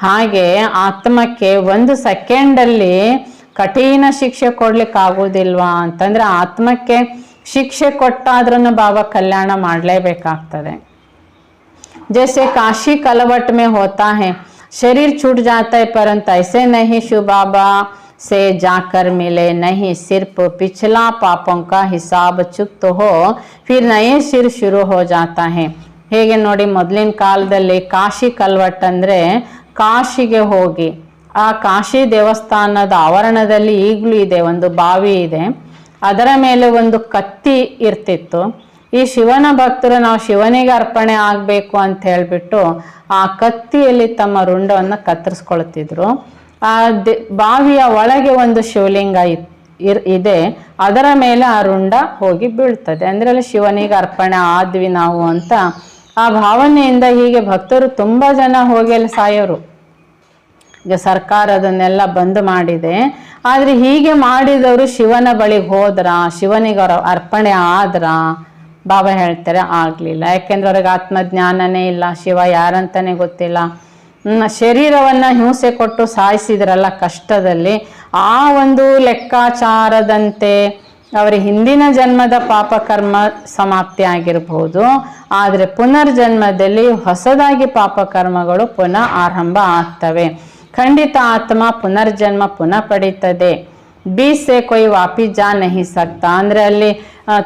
ಹಾಗೆ ಆತ್ಮಕ್ಕೆ 1 ಸೆಕೆಂಡಲ್ಲಿ ಕಠಿಣ ಶಿಕ್ಷೆ ಕೊಡ್ಲಿಕ್ಕೆ ಆಗೋದಿಲ್ವಾ ಅಂತಂದ್ರೆ ಆತ್ಮಕ್ಕೆ ಶಿಕ್ಷೆ ಕೊಟ್ಟಾದ್ರೂ ಬಾಬಾ ಕಲ್ಯಾಣ ಮಾಡಲೇಬೇಕಾಗ್ತದೆ. जैसे काशी कलवट में होता है, शरीर छूट जाता है परंतु ऐसे नहीं शिव बाबा से जाकर मिले नहीं, सिर्फ पिछला पापों का हिसाब चुक्त हो फिर नए सिर शुरू हो जाता है. ಹೇಗೆ ನೋಡಿ, ಮೊದಲಿನ ಕಾಲದಲ್ಲಿ ಕಾಶಿ ಕಲ್ವಟ್ ಅಂದರೆ ಕಾಶಿಗೆ ಹೋಗಿ ಆ ಕಾಶಿ ದೇವಸ್ಥಾನದ ಆವರಣದಲ್ಲಿ ಈಗಲೂ ಇದೆ ಒಂದು ಬಾವಿ ಇದೆ, ಅದರ ಮೇಲೆ ಒಂದು ಕತ್ತಿ ಇರ್ತಿತ್ತು. ಈ ಶಿವನ ಭಕ್ತರು ನಾವು ಶಿವನಿಗೆ ಅರ್ಪಣೆ ಆಗಬೇಕು ಅಂತ ಹೇಳಿಬಿಟ್ಟು ಆ ಕತ್ತಿಯಲ್ಲಿ ತಮ್ಮ ರುಂಡವನ್ನು ಕತ್ತರಿಸ್ಕೊಳ್ತಿದ್ರು. ಆ ಬಾವಿಯ ಒಳಗೆ ಒಂದು ಶಿವಲಿಂಗ ಇದೆ, ಅದರ ಮೇಲೆ ಆ ರುಂಡ ಹೋಗಿ ಬೀಳ್ತದೆ. ಅಂದ್ರೆ ಅಲ್ಲಿ ಶಿವನಿಗೆ ಅರ್ಪಣೆ ಆದ್ವಿ ನಾವು ಅಂತ ಆ ಭಾವನೆಯಿಂದ ಹೀಗೆ ಭಕ್ತರು ತುಂಬಾ ಜನ ಹೋಗಿ ಅಲ್ಲಿ ಸಾಯೋರು. ಈಗ ಸರ್ಕಾರ ಅದನ್ನೆಲ್ಲ ಬಂದ್ ಮಾಡಿದೆ, ಆದ್ರೆ ಹೀಗೆ ಮಾಡಿದವರು ಶಿವನ ಬಳಿಗೆ ಹೋದ್ರ, ಶಿವನಿಗೆ ಅರ್ಪಣೆ ಆದ್ರ? ಬಾಬಾ ಹೇಳ್ತಾರೆ ಆಗ್ಲಿಲ್ಲ. ಯಾಕೆಂದ್ರೆ ಅವ್ರಿಗೆ ಆತ್ಮಜ್ಞಾನನೇ ಇಲ್ಲ, ಶಿವ ಯಾರಂತಾನೆ ಗೊತ್ತಿಲ್ಲ. ಶರೀರವನ್ನ ಹಿಂಸೆ ಕೊಟ್ಟು ಸಾಯಿಸಿದ್ರಲ್ಲ ಕಷ್ಟದಲ್ಲಿ, ಆ ಒಂದು ಲೆಕ್ಕಾಚಾರದಂತೆ ಅವರ ಹಿಂದಿನ ಜನ್ಮದ ಪಾಪ ಕರ್ಮ ಸಮಾಪ್ತಿ ಆಗಿರಬಹುದು, ಆದ್ರೆ ಪುನರ್ಜನ್ಮದಲ್ಲಿ ಹೊಸದಾಗಿ ಪಾಪ ಕರ್ಮಗಳು ಪುನಃ ಆರಂಭ ಆಗ್ತವೆ. ಖಂಡಿತ ಆತ್ಮ ಪುನರ್ಜನ್ಮ ಪುನಃ ಪಡೀತದೆ. ಬೀಸೆ ಕೊಯ್ ವಾಪಿ ಜಾ ನಹಿ ಸಕ್ತಾ. ಅಂದ್ರೆ ಅಲ್ಲಿ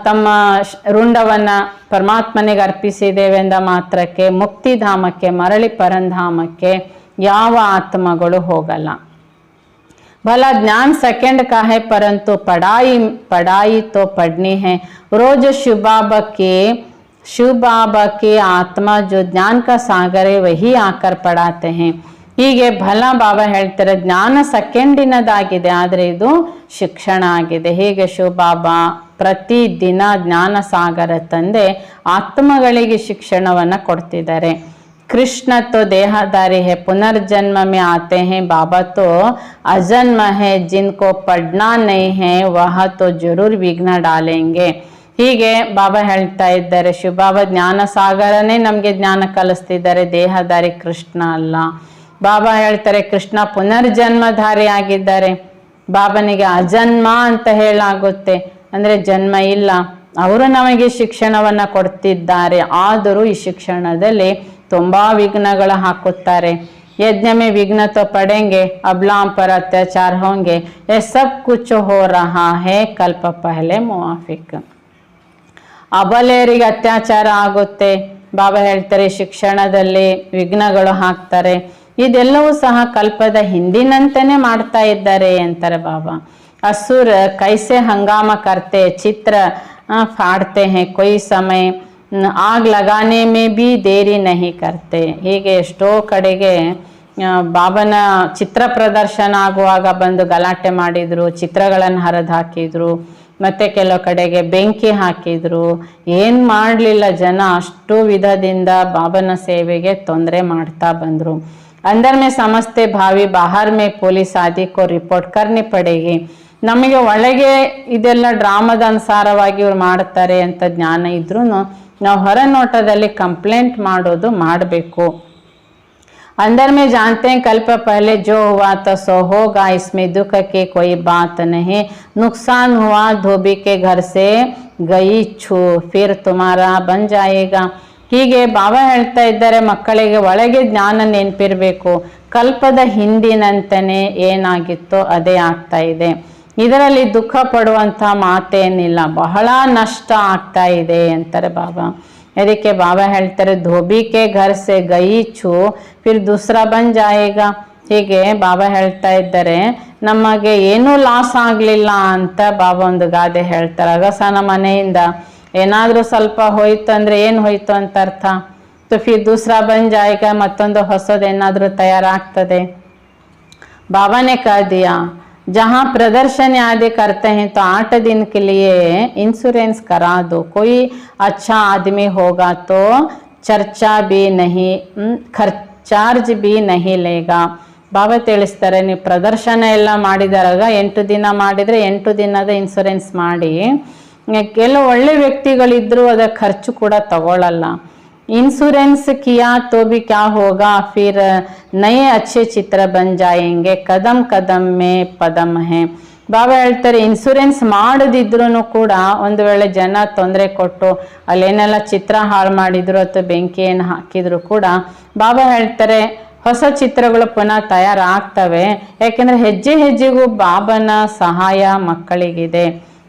ತಮ್ಮ ರುಂಡವನ್ನ ಪರಮಾತ್ಮನಿಗೆ ಅರ್ಪಿಸಿದ್ದೇವೆಂದ ಮಾತ್ರಕ್ಕೆ ಮುಕ್ತಿಧಾಮಕ್ಕೆ ಮರಳಿ ಪರಂಧಾಮಕ್ಕೆ ಯಾವ ಆತ್ಮಗಳು ಹೋಗಲ್ಲ. भला ज्ञान सेकंड का है परंतु पढ़ाई तो पढ़नी है. रोज शिव बाबा के आत्मा जो ज्ञान का सागर है वही आकर पढ़ाते हैं. ಹೀಗೆ ಫಲ ಬಾಬಾ ಹೇಳ್ತಾರೆ ಜ್ಞಾನ ಸೆಕೆಂಡಿನದಾಗಿದೆ, ಆದರೆ ಇದು ಶಿಕ್ಷಣ ಆಗಿದೆ. ಹೀಗೆ ಶಿವ ಬಾಬಾ ಪ್ರತಿದಿನ ಜ್ಞಾನ ಸಾಗರ ತಂದೆ ಆತ್ಮಗಳಿಗೆ ಶಿಕ್ಷಣವನ್ನ ಕೊಡ್ತಿದ್ದಾರೆ. कृष्ण तो देहधारी है, पुनर्जन्म में आते हैं. बाबा तो अजन्म है, जिनको पढ़ना नहीं है वह तो जरूर विघ्न डालेंगे. ಹೀಗೆ ಬಾಬಾ ಹೇಳ್ತಾ ಇದ್ದಾರೆ, ಶಿವ ಬಾಬಾ ಜ್ಞಾನ ಸಾಗರನೇ ನಮಗೆ ಜ್ಞಾನ ಕಲಿಸ್ತಿದ್ದಾರೆ, ದೇಹಧಾರಿ ಕೃಷ್ಣ ಅಲ್ಲ. ಬಾಬಾ ಹೇಳ್ತಾರೆ ಕೃಷ್ಣ ಪುನರ್ಜನ್ಮಧಾರಿ ಆಗಿದ್ದಾರೆ. ಬಾಬನಿಗೆ ಅಜನ್ಮ ಅಂತ ಹೇಳಾಗುತ್ತೆ, ಅಂದ್ರೆ ಜನ್ಮ ಇಲ್ಲ. ಅವರು ನಮಗೆ ಶಿಕ್ಷಣವನ್ನ ಕೊಡ್ತಿದ್ದಾರೆ, ಆದರೂ ಈ ಶಿಕ್ಷಣದಲ್ಲಿ ತುಂಬಾ ವಿಘ್ನಗಳ ಹಾಕುತ್ತಾರೆ. यज्ञ में विघ्न तो पड़ेंगे, अबलाम पर अत्याचार होंगे, ये सब कुछ हो रहा है कल्प पहले मुआफिक. ಅಬಲೆಯರಿಗೆ ಅತ್ಯಾಚಾರ ಆಗುತ್ತೆ. ಬಾಬಾ ಹೇಳ್ತಾರೆ ಶಿಕ್ಷಣದಲ್ಲಿ ವಿಘ್ನಗಳು ಹಾಕ್ತಾರೆ. ಇದೆಲ್ಲವೂ ಸಹ ಕಲ್ಪದ ಹಿಂದಿನಂತೆಯೇ ಮಾಡ್ತಾ ಇದ್ದಾರೆ ಅಂತಾರೆ ಬಾಬಾ. असुर कैसे हंगामा करते, चित्र फाड़ते हैं, कोई समय ಆಗ್ ಲಗಾನೆ ಮೇ ಬಿ ದೇರಿ ನಹಿ ಕರ್ತೆ. ಹೀಗೆ ಎಷ್ಟೋ ಕಡೆಗೆ ಬಾಬನ ಚಿತ್ರ ಪ್ರದರ್ಶನ ಆಗುವಾಗ ಬಂದು ಗಲಾಟೆ ಮಾಡಿದ್ರು, ಚಿತ್ರಗಳನ್ನು ಹರಿದು ಹಾಕಿದ್ರು, ಮತ್ತೆ ಕೆಲವು ಕಡೆಗೆ ಬೆಂಕಿ ಹಾಕಿದ್ರು. ಏನ್ ಮಾಡಲಿಲ್ಲ ಜನ, ಅಷ್ಟು ವಿಧದಿಂದ ಬಾಬನ ಸೇವೆಗೆ ತೊಂದರೆ ಮಾಡ್ತಾ ಬಂದ್ರು. अंदर में समझते भावी बाहर में पुलिस आदि को रिपोर्ट करनी पड़ेगी. ನಮಗೆ ಒಳಗೆ ಇದೆಲ್ಲ ಡ್ರಾಮದ ಅನುಸಾರವಾಗಿ ಇವ್ರು ಮಾಡ್ತಾರೆ ಅಂತ ಜ್ಞಾನ ಇದ್ರೂ ನಾವು ಹೊರ ನೋಟದಲ್ಲಿ ಕಂಪ್ಲೇಂಟ್ ಮಾಡೋದು ಮಾಡಬೇಕು. अंदर में जानते हैं कल्प पहले जो हुआ तो सो होगा, इसमें दुख की कोई बात नहीं. नुकसान हुआ धोबी के घर से गई छू, फिर तुम्हारा बन जाएगा. ಹೀಗೆ ಬಾಬಾ ಹೇಳ್ತಾ ಇದ್ದಾರೆ ಮಕ್ಕಳಿಗೆ ಒಳಗೆ ಜ್ಞಾನ ನೆನಪಿರಬೇಕು. ಕಲ್ಪದ ಹಿಂದಿನಂತೆಯೇ ಏನಾಗಿತ್ತೋ ಅದೇ ಆಗ್ತಾ ಇದೆ, ಇದರಲ್ಲಿ ದುಃಖ ಪಡುವಂಥ ಮಾತೇನಿಲ್ಲ, ಬಹಳ ನಷ್ಟ ಆಗ್ತಾ ಇದೆ ಅಂತಾರೆ ಬಾಬಾ. ಅದಕ್ಕೆ ಬಾಬಾ ಹೇಳ್ತಾರೆ ಧೋಬಿ ಕೆ ಘರ್ ಸೆ ಗಯಿ ಛೂ ಫಿರ್ ದೂಸರಾ ಬನ್ ಜಾಯೇಗಾ. ಹೀಗೆ ಬಾಬಾ ಹೇಳ್ತಾ ಇದ್ದಾರೆ ನಮಗೆ ಏನೂ ಲಾಸ್ ಆಗಲಿಲ್ಲ ಅಂತ ಬಾಬಾ ಒಂದು ಗಾದೆ ಹೇಳ್ತಾರೆ. ಅಗಸನ ಮನೆಯಿಂದ ಏನಾದರೂ ಸ್ವಲ್ಪ ಹೋಯ್ತು ಅಂದರೆ ಏನು ಹೋಯ್ತು ಅಂತ ಅರ್ಥ. तो फिर दूसरा बन जाएगा, ಮತ್ತೊಂದು ಹೊಸದೇನಾದರೂ ತಯಾರಾಗ್ತದೆ. बाबा ने कह दिया जहाँ प्रदर्शन आदि करते हैं तो 8 दिन के लिए इंश्योरेंस करा दो, कोई अच्छा आदमी होगा तो चर्चा भी नहीं चार्ज भी नहीं लेगा। ಬಾಬಾ ತಿಳಿಸ್ತಾರೆ, ನೀವು ಪ್ರದರ್ಶನ ಎಲ್ಲ ಮಾಡಿದಾಗ 8 ದಿನ ಮಾಡಿದರೆ 8 ದಿನದ ಇನ್ಶೂರೆನ್ಸ್ ಮಾಡಿ, ಕೆಲವು ಒಳ್ಳೆ ವ್ಯಕ್ತಿಗಳಿದ್ರು ಅದರ ಖರ್ಚು ಕೂಡ ತಗೊಳ್ಳಲ್ಲ। इंश्योरेंस किया तो भी क्या होगा, फिर नए अच्छे चित्र बन जाएंगे, कदम कदम में पदम है। ಬಾಬಾ ಹೇಳ್ತಾರೆ ಇನ್ಶೂರೆನ್ಸ್ ಮಾಡದಿದ್ರೂ ಕೂಡ ಒಂದು ವೇಳೆ ಜನ ತೊಂದರೆ ಕೊಟ್ಟು ಅಲ್ಲೇನೆಲ್ಲ ಚಿತ್ರ ಹಾಳು ಮಾಡಿದ್ರು ಅಥವಾ ಬೆಂಕಿಯನ್ನು ಹಾಕಿದ್ರು ಕೂಡ ಬಾಬಾ ಹೇಳ್ತಾರೆ ಹೊಸ ಚಿತ್ರಗಳು ಪುನಃ ತಯಾರಾಗ್ತವೆ, ಯಾಕೆಂದ್ರೆ ಹೆಜ್ಜೆ ಹೆಜ್ಜೆಗೂ ಬಾಬನ ಸಹಾಯ ಮಕ್ಕಳಿಗಿದೆ।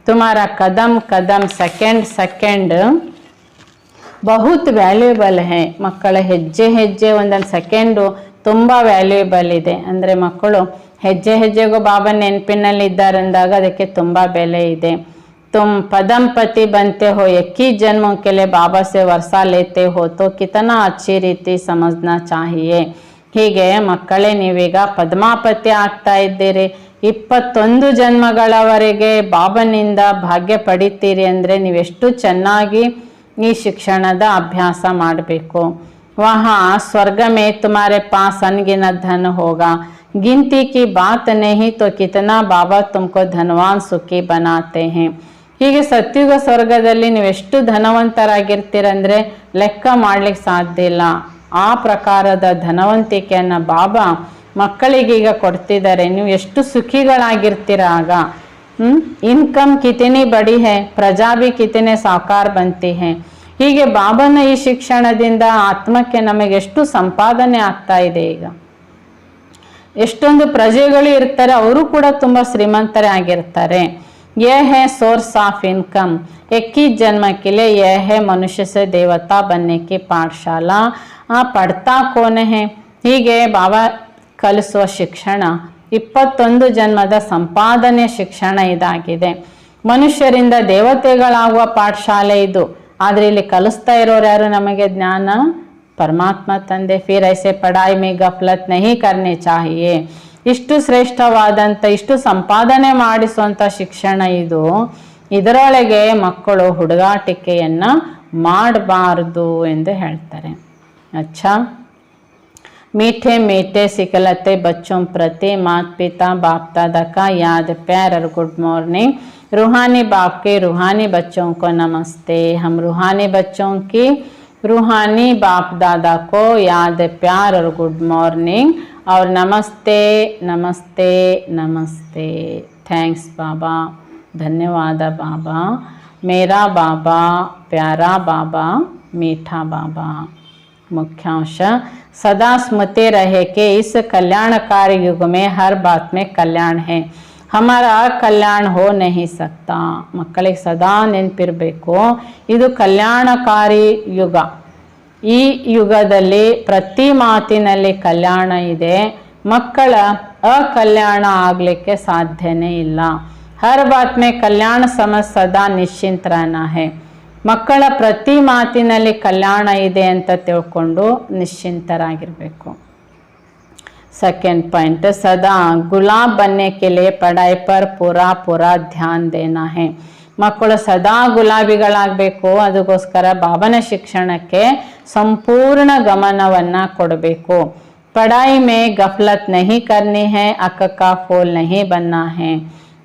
ತುಮಾರ Kadam Kadam second second ಬಹುತ್ valuable ಹೇ, ಮಕ್ಕಳ ಹೆಜ್ಜೆ ಹೆಜ್ಜೆ ಒಂದೊಂದು ಸೆಕೆಂಡು ತುಂಬ ವ್ಯಾಲ್ಯೂಬಲ್ ಇದೆ। ಅಂದರೆ ಮಕ್ಕಳು ಹೆಜ್ಜೆ ಹೆಜ್ಜೆಗೂ ಬಾಬಾ ನೆನಪಿನಲ್ಲಿ ಇದ್ದಾರೆ ಅಂದಾಗ ಅದಕ್ಕೆ ತುಂಬ ಬೆಲೆ ಇದೆ। तुम पदम पति बनते हो, 21 जन्मों के लिए बाबा से वर्षा लेते हो तो कितना अच्छी रीति समझना चाहिए। ಹೀಗೆ ಮಕ್ಕಳೇ ನೀವೀಗ ಪದ್ಮಾಪತಿ ಆಗ್ತಾ ಇದ್ದೀರಿ, 21 ಜನ್ಮಗಳವರೆಗೆ ಬಾಬನಿಂದ ಭಾಗ್ಯ ಪಡಿತೀರಿ ಅಂದರೆ ನೀವೆಷ್ಟು ಚೆನ್ನಾಗಿ ಈ ಶಿಕ್ಷಣದ ಅಭ್ಯಾಸ ಮಾಡಬೇಕು। वहाँ स्वर्ग में तुम्हारे पास अनगिनत धन होगा, गिनती की बात नहीं तो कितना बाबा तुमको धनवान सुखी बनाते हैं। ಹೀಗೆ ಸತ್ಯುಗ ಸ್ವರ್ಗದಲ್ಲಿ ನೀವೆಷ್ಟು ಧನವಂತರಾಗಿರ್ತೀರಂದ್ರೆ ಲೆಕ್ಕ ಮಾಡ್ಲಿಕ್ಕೆ ಸಾಧ್ಯ ಇಲ್ಲ। ಆ ಪ್ರಕಾರದ ಧನವಂತಿಕೆಯನ್ನು ಬಾಬಾ ಮಕ್ಕಳಿಗೀಗ ಕೊಡ್ತಿದ್ದಾರೆ, ನೀವು ಎಷ್ಟು ಸುಖಿಗಳಾಗಿರ್ತೀರ ಆಗ। ಇನ್ಕಮ್ ಕಿತನಿ ಬಡಿ ಹೈ, ಪ್ರಜಾ ಬಿ ಕಿತನೆ ಸಾಕಾರ ಬಂತಿ ಹೈ। ಹೀಗೆ ಬಾಬನ ಈ ಶಿಕ್ಷಣದಿಂದ ಆತ್ಮಕ್ಕೆ ನಮಗೆ ಎಷ್ಟು ಸಂಪಾದನೆ ಆಗ್ತಾ ಇದೆ। ಈಗ ಎಷ್ಟೊಂದು ಪ್ರಜೆಗಳು ಇರ್ತಾರೆ, ಅವರು ಕೂಡ ತುಂಬಾ ಶ್ರೀಮಂತರೇ ಆಗಿರ್ತಾರೆ। यह है सोर्स ऑफ इनकम, 21 जन्म के लिए यह है मनुष्य से देवता बनने की पाठशाला। पढ़ता कौन है, ಹೀಗೆ ಬಾಬಾ ಕಲಿಸುವ ಶಿಕ್ಷಣ 21 ಜನ್ಮದ ಸಂಪಾದನೆ ಶಿಕ್ಷಣ ಇದಾಗಿದೆ। ಮನುಷ್ಯರಿಂದ ದೇವತೆಗಳಾಗುವ ಪಾಠಶಾಲೆ ಇದು, ಆದರೆ ಇಲ್ಲಿ ಕಲಿಸ್ತಾ ಇರೋರು ಯಾರು ನಮಗೆ ಜ್ಞಾನ ಪರಮಾತ್ಮ ತಂದೆ। ಫಿರ್ ಐಸೆ ಪಢಾಯಿ ಮೇ ಗಫಲತ್ ನಹೀ ಕರ್ನೆ ಚಾಹಿಯೇ, ಇಷ್ಟು ಶ್ರೇಷ್ಠವಾದಂಥ ಇಷ್ಟು ಸಂಪಾದನೆ ಮಾಡಿಸುವಂಥ ಶಿಕ್ಷಣ ಇದು, ಇದರೊಳಗೆ ಮಕ್ಕಳು ಹುಡುಗಾಟಿಕೆಯನ್ನು ಮಾಡಬಾರ್ದು ಎಂದು ಹೇಳ್ತಾರೆ। अच्छा, मीठे मीठे सिखलते बच्चों प्रति माता पिता बाप दादा का याद प्यार और गुड मॉर्निंग। रूहानी बाप के रूहानी बच्चों को नमस्ते। हम रूहानी बच्चों की रूहानी बाप दादा को याद प्यार और गुड मॉर्निंग और नमस्ते नमस्ते नमस्ते। थैंक्स बाबा, धन्यवाद बाबा, मेरा बाबा, प्यारा बाबा, मीठा बाबा। मुख्यांश, सदा स्मृति रहे कि इस कल्याणकारी युग में हर बात में कल्याण है, हमारा कल्याण हो नहीं सकता। ಮಕ್ಕಳಿಗೆ ಸದಾ ನೆನಪಿರಬೇಕು, ಇದು ಕಲ್ಯಾಣಕಾರಿ ಯುಗ, ಈ ಯುಗದಲ್ಲಿ ಪ್ರತಿ ಮಾತಿನಲ್ಲಿ ಕಲ್ಯಾಣ ಇದೆ, ಮಕ್ಕಳ ಅಕಲ್ಯಾಣ ಆಗಲಿಕ್ಕೆ ಸಾಧ್ಯನೇ ಇಲ್ಲ। ಹರ್ ಬಾತ್ ಮೇ ಕಲ್ಯಾಣ ಸಮझ ಸದಾ ನಿಶ್ಚಿಂತ रहना है, ಮಕ್ಕಳ ಪ್ರತಿ ಮಾತಿನಲ್ಲಿ ಕಲ್ಯಾಣ ಇದೆ ಅಂತ ತಿಳ್ಕೊಂಡು ನಿಶ್ಚಿಂತರಾಗಿರಬೇಕು। सेकेंड पॉइंट, सदा गुलाब बनने के लिए पढ़ाई पर पूरा पूरा ध्यान देना है। ಮಕ್ಕಳು ಸದಾ ಗುಲಾಬಿಗಳಾಗಬೇಕು, ಅದಕ್ಕೋಸ್ಕರ ಬಾಬನ ಶಿಕ್ಷಣಕ್ಕೆ ಸಂಪೂರ್ಣ ಗಮನವನ್ನು ಕೊಡಬೇಕು। पढ़ाई में गफलत नहीं करनी है, अक्क का फूल नहीं बनना है।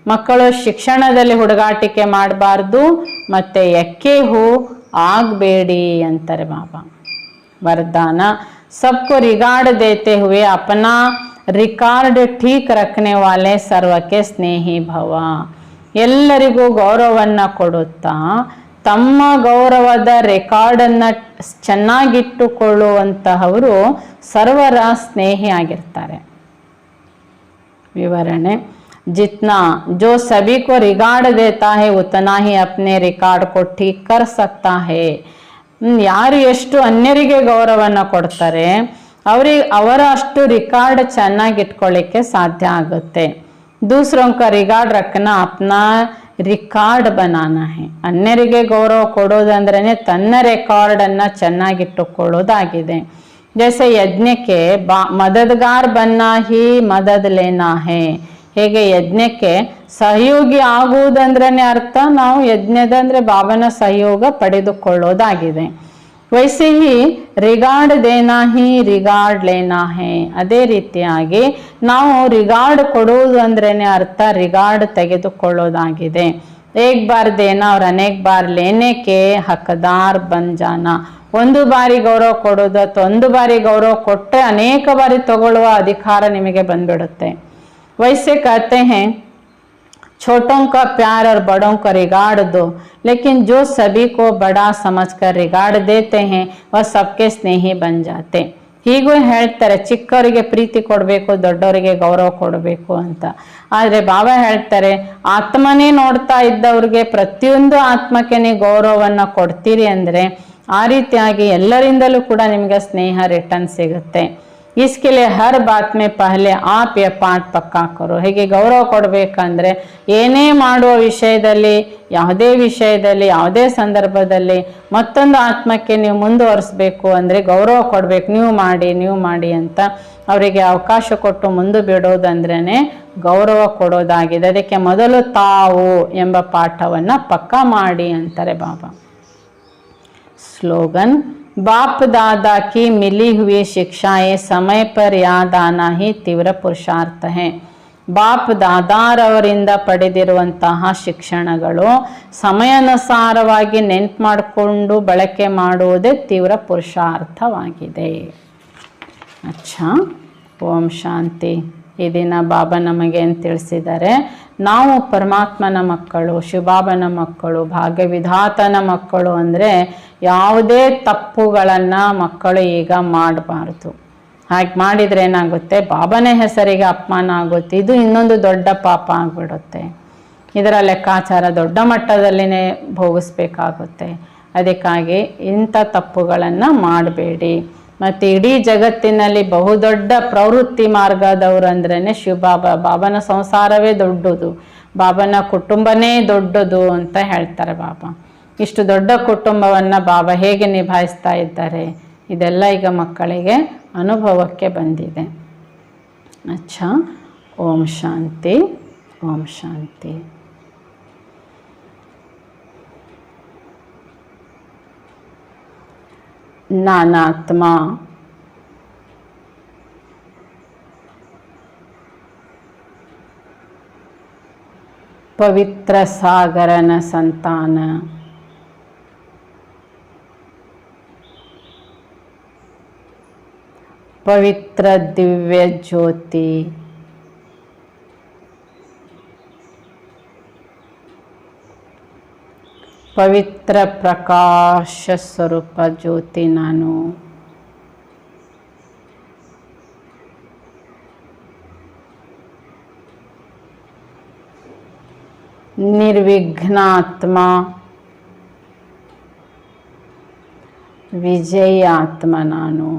ಮಕ್ಕಳು ಶಿಕ್ಷಣದಲ್ಲಿ ಹುಡುಗಾಟಿಕೆ ಮಾಡಬಾರ್ದು ಮತ್ತೆ ಎಕ್ಕೆ ಹೂ ಆಗಬೇಡಿ ಅಂತಾರೆ ಬಾಬಾ। वरदान, सबको रिगार्ड देते हुए अपना रिकॉर्ड ठीक रखने वाले सर्वके स्नेही भव। ಎಲ್ಲರಿಗೂ ಗೌರವವನ್ನು ಕೊಡುತ್ತಾ ತಮ್ಮ ಗೌರವದ ರೆಕಾರ್ಡನ್ನು ಚೆನ್ನಾಗಿಟ್ಟುಕೊಳ್ಳುವಂತಹವರು ಸರ್ವರ ಸ್ನೇಹಿಯಾಗಿರ್ತಾರೆ। ವಿವರಣೆ, जितना जो सभी को रिगार्ड देता है उतना ही अपने रिकॉर्ड को ठीक कर सकता है। ಯಾರು ಎಷ್ಟು ಅನ್ಯರಿಗೆ ಗೌರವವನ್ನು ಕೊಡ್ತಾರೆ ಅವರ ಅಷ್ಟು ರಿಕಾರ್ಡ್ ಚೆನ್ನಾಗಿ ಇಟ್ಕೊಳ್ಳಿಕ್ಕೆ ಸಾಧ್ಯ ಆಗುತ್ತೆ। दूसरों का रिकॉर्ड रखना अपना रिकॉर्ड बनाना है। ಅನ್ಯರಿಗೆ ಗೌರವ ಕೊಡೋದಂದ್ರೆ ತನ್ನ ರೆಕಾರ್ಡನ್ನು ಚೆನ್ನಾಗಿಟ್ಟುಕೊಳ್ಳೋದಾಗಿದೆ। जैसे यज्ञಕ್ಕೆ मददगार बनना ही मदद लेना है, ಹೇಗೆ ಯಜ್ಞಕ್ಕೆ ಸಹಯೋಗಿ ಆಗುವುದಂದ್ರೇ ಅರ್ಥ ನಾವು ಯಜ್ಞದ ಅಂದ್ರೆ ಬಾಬನ ಸಹಯೋಗ ಪಡೆದುಕೊಳ್ಳೋದಾಗಿದೆ. वैसे ही रिगार्ड देना ही रिगार्ड लेना है, ಅದೇ ರೀತಿಯಾಗಿ ನಾವು ರಿಗಾರ್ಡ್ ಕೊಡುವುದು ಅಂದ್ರೇನೆ ಅರ್ಥ ರಿಗಾರ್ಡ್ ತೆಗೆದುಕೊಳ್ಳೋದಾಗಿದೆ. एक बार देना और अनेक बार लेने के हकदार बन जाना, ಒಂದು ಬಾರಿ ಗೌರವ ಕೊಡೋದು ಅಥವಾ ಒಂದು ಬಾರಿ ಗೌರವ ಕೊಟ್ಟರೆ ಅನೇಕ ಬಾರಿ ತಗೊಳ್ಳುವ ಅಧಿಕಾರ ನಿಮಗೆ ಬಂದ್ಬಿಡುತ್ತೆ. वैसे कहते हैं छोटों का प्यार और बड़ों का रिगार्ड दो, लेकिन जो सभी को बड़ा समझकर रिगार्ड देते हैं वह सबके स्नेही बन जाते. ಹೀಗೂ ಹೇಳ್ತಾರೆ, ಚಿಕ್ಕವರಿಗೆ ಪ್ರೀತಿ ಕೊಡಬೇಕು, ದೊಡ್ಡವರಿಗೆ ಗೌರವ ಕೊಡಬೇಕು ಅಂತ. ಆದರೆ ಬಾಬಾ ಹೇಳ್ತಾರೆ, ಆತ್ಮನೇ ನೋಡ್ತಾ ಇದ್ದವ್ರಿಗೆ ಪ್ರತಿಯೊಂದು ಆತ್ಮಕ್ಕೆ ನೀವು ಗೌರವವನ್ನು ಕೊಡ್ತೀರಿ ಅಂದರೆ ಆ ರೀತಿಯಾಗಿ ಎಲ್ಲರಿಂದಲೂ ಕೂಡ ನಿಮಗೆ ಸ್ನೇಹ ರಿಟರ್ನ್ ಸಿಗುತ್ತೆ. इसके लिए हर बात में पहले आप ये पाठ पक्का करो. ಹೇಗೆ ಗೌರವ ಕೊಡಬೇಕಂದ್ರೆ ಏನೇ ಮಾಡುವ ವಿಷಯದಲ್ಲಿ, ಯಾವುದೇ ವಿಷಯದಲ್ಲಿ, ಯಾವುದೇ ಸಂದರ್ಭದಲ್ಲಿ ಮತ್ತೊಂದು ಆತ್ಮಕ್ಕೆ ನೀವು ಮುಂದುವರಿಸಬೇಕು ಅಂದರೆ ಗೌರವ ಕೊಡಬೇಕು. ನೀವು ಮಾಡಿ ಅಂತ ಅವರಿಗೆ ಅವಕಾಶ ಕೊಟ್ಟು ಮುಂದೆ ಬಿಡೋದಂದ್ರೇ ಗೌರವ ಕೊಡೋದಾಗಿದೆ. ಅದಕ್ಕೆ ಮೊದಲು ತಾವು ಎಂಬ ಪಾಠವನ್ನು ಪಕ್ಕಾ ಮಾಡಿ ಅಂತಾರೆ ಬಾಬಾ. स्लोगन, बाप दादा की मिली हुई शिक्षाएं समय पर याद आना ही तीव्र पुरुषार्थ है. ಬಾಪ್ ದಾದಾರವರಿಂದ ಪಡೆದಿರುವಂತಹ ಶಿಕ್ಷಣಗಳು ಸಮಯಾನುಸಾರವಾಗಿ ನೆನ್ಪು ಮಾಡಿಕೊಂಡು ಬಳಕೆ ಮಾಡುವುದೇ ತೀವ್ರ ಪುರುಷಾರ್ಥವಾಗಿದೆ. ಅಚ್ಚಾ, ಓಂ ಶಾಂತಿ. ಈ ದಿನ ಬಾಬಾ ನಮಗೆ ಅಂತ ತಿಳಿಸಿದ್ದಾರೆ, ನಾವು ಪರಮಾತ್ಮನ ಮಕ್ಕಳು, ಶಿವಬಾಬನ ಮಕ್ಕಳು, ಭಾಗ್ಯವಿಧಾತನ ಮಕ್ಕಳು ಅಂದರೆ ಯಾವುದೇ ತಪ್ಪುಗಳನ್ನು ಮಕ್ಕಳು ಈಗ ಮಾಡಬಾರ್ದು. ಹಾಗೆ ಮಾಡಿದರೆ ಏನಾಗುತ್ತೆ, ಬಾಬನ ಹೆಸರಿಗೆ ಅಪಮಾನ ಆಗುತ್ತೆ. ಇದು ಇನ್ನೊಂದು ದೊಡ್ಡ ಪಾಪ ಆಗಿಬಿಡುತ್ತೆ. ಇದರ ಲೆಕ್ಕಾಚಾರ ದೊಡ್ಡ ಮಟ್ಟದಲ್ಲಿನೇ ಭೋಗಿಸ್ಬೇಕಾಗುತ್ತೆ. ಅದಕ್ಕಾಗಿ ಇಂಥ ತಪ್ಪುಗಳನ್ನು ಮಾಡಬೇಡಿ. ಮತ್ತು ಇಡೀ ಜಗತ್ತಿನಲ್ಲಿ ಬಹುದೊಡ್ಡ ಪ್ರವೃತ್ತಿ ಮಾರ್ಗದವರು ಅಂದ್ರೇ ಶಿವಬಾಬಾ. ಬಾಬನ ಸಂಸಾರವೇ ದೊಡ್ಡದು, ಬಾಬನ ಕುಟುಂಬನೇ ದೊಡ್ಡದು ಅಂತ ಹೇಳ್ತಾರೆ ಬಾಬಾ. ಇಷ್ಟು ದೊಡ್ಡ ಕುಟುಂಬವನ್ನು ಬಾಬಾ ಹೇಗೆ ನಿಭಾಯಿಸ್ತಾ ಇದ್ದಾರೆ, ಇದೆಲ್ಲ ಈಗ ಮಕ್ಕಳಿಗೆ ಅನುಭವಕ್ಕೆ ಬಂದಿದೆ. ಅಚ್ಚಾ, ಓಂ ಶಾಂತಿ, ಓಂ ಶಾಂತಿ. ನಾನಾತ್ಮ ಪವಿತ್ರ ಸಾಗರನ ಸಂತಾನ, ಪವಿತ್ರ ದಿವ್ಯ ಜ್ಯೋತಿ, ಪವಿತ್ರ ಪ್ರಕಾಶ ಸ್ವರೂಪ ಜ್ಯೋತಿ ನಾನು. ನಿರ್ವಿಘ್ನಾತ್ಮ, ವಿಜಯಿ ಆತ್ಮ ನಾನು.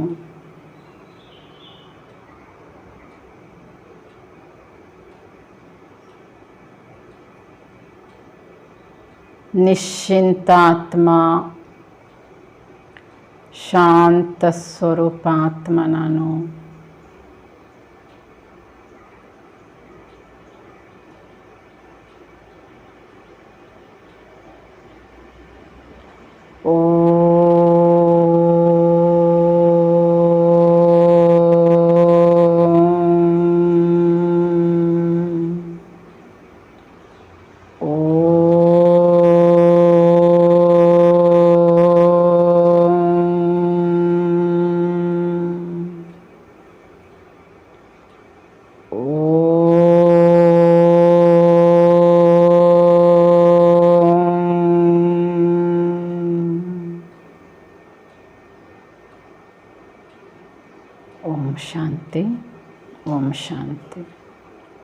ನಿಶ್ಚಿಂತಾತ್ಮ, ಶಾಂತ ಸ್ವರೂಪಾತ್ಮ ನಾನು. ಓಂ ಶಾಂತಿ, ಓಂ ಶಾಂತಿ.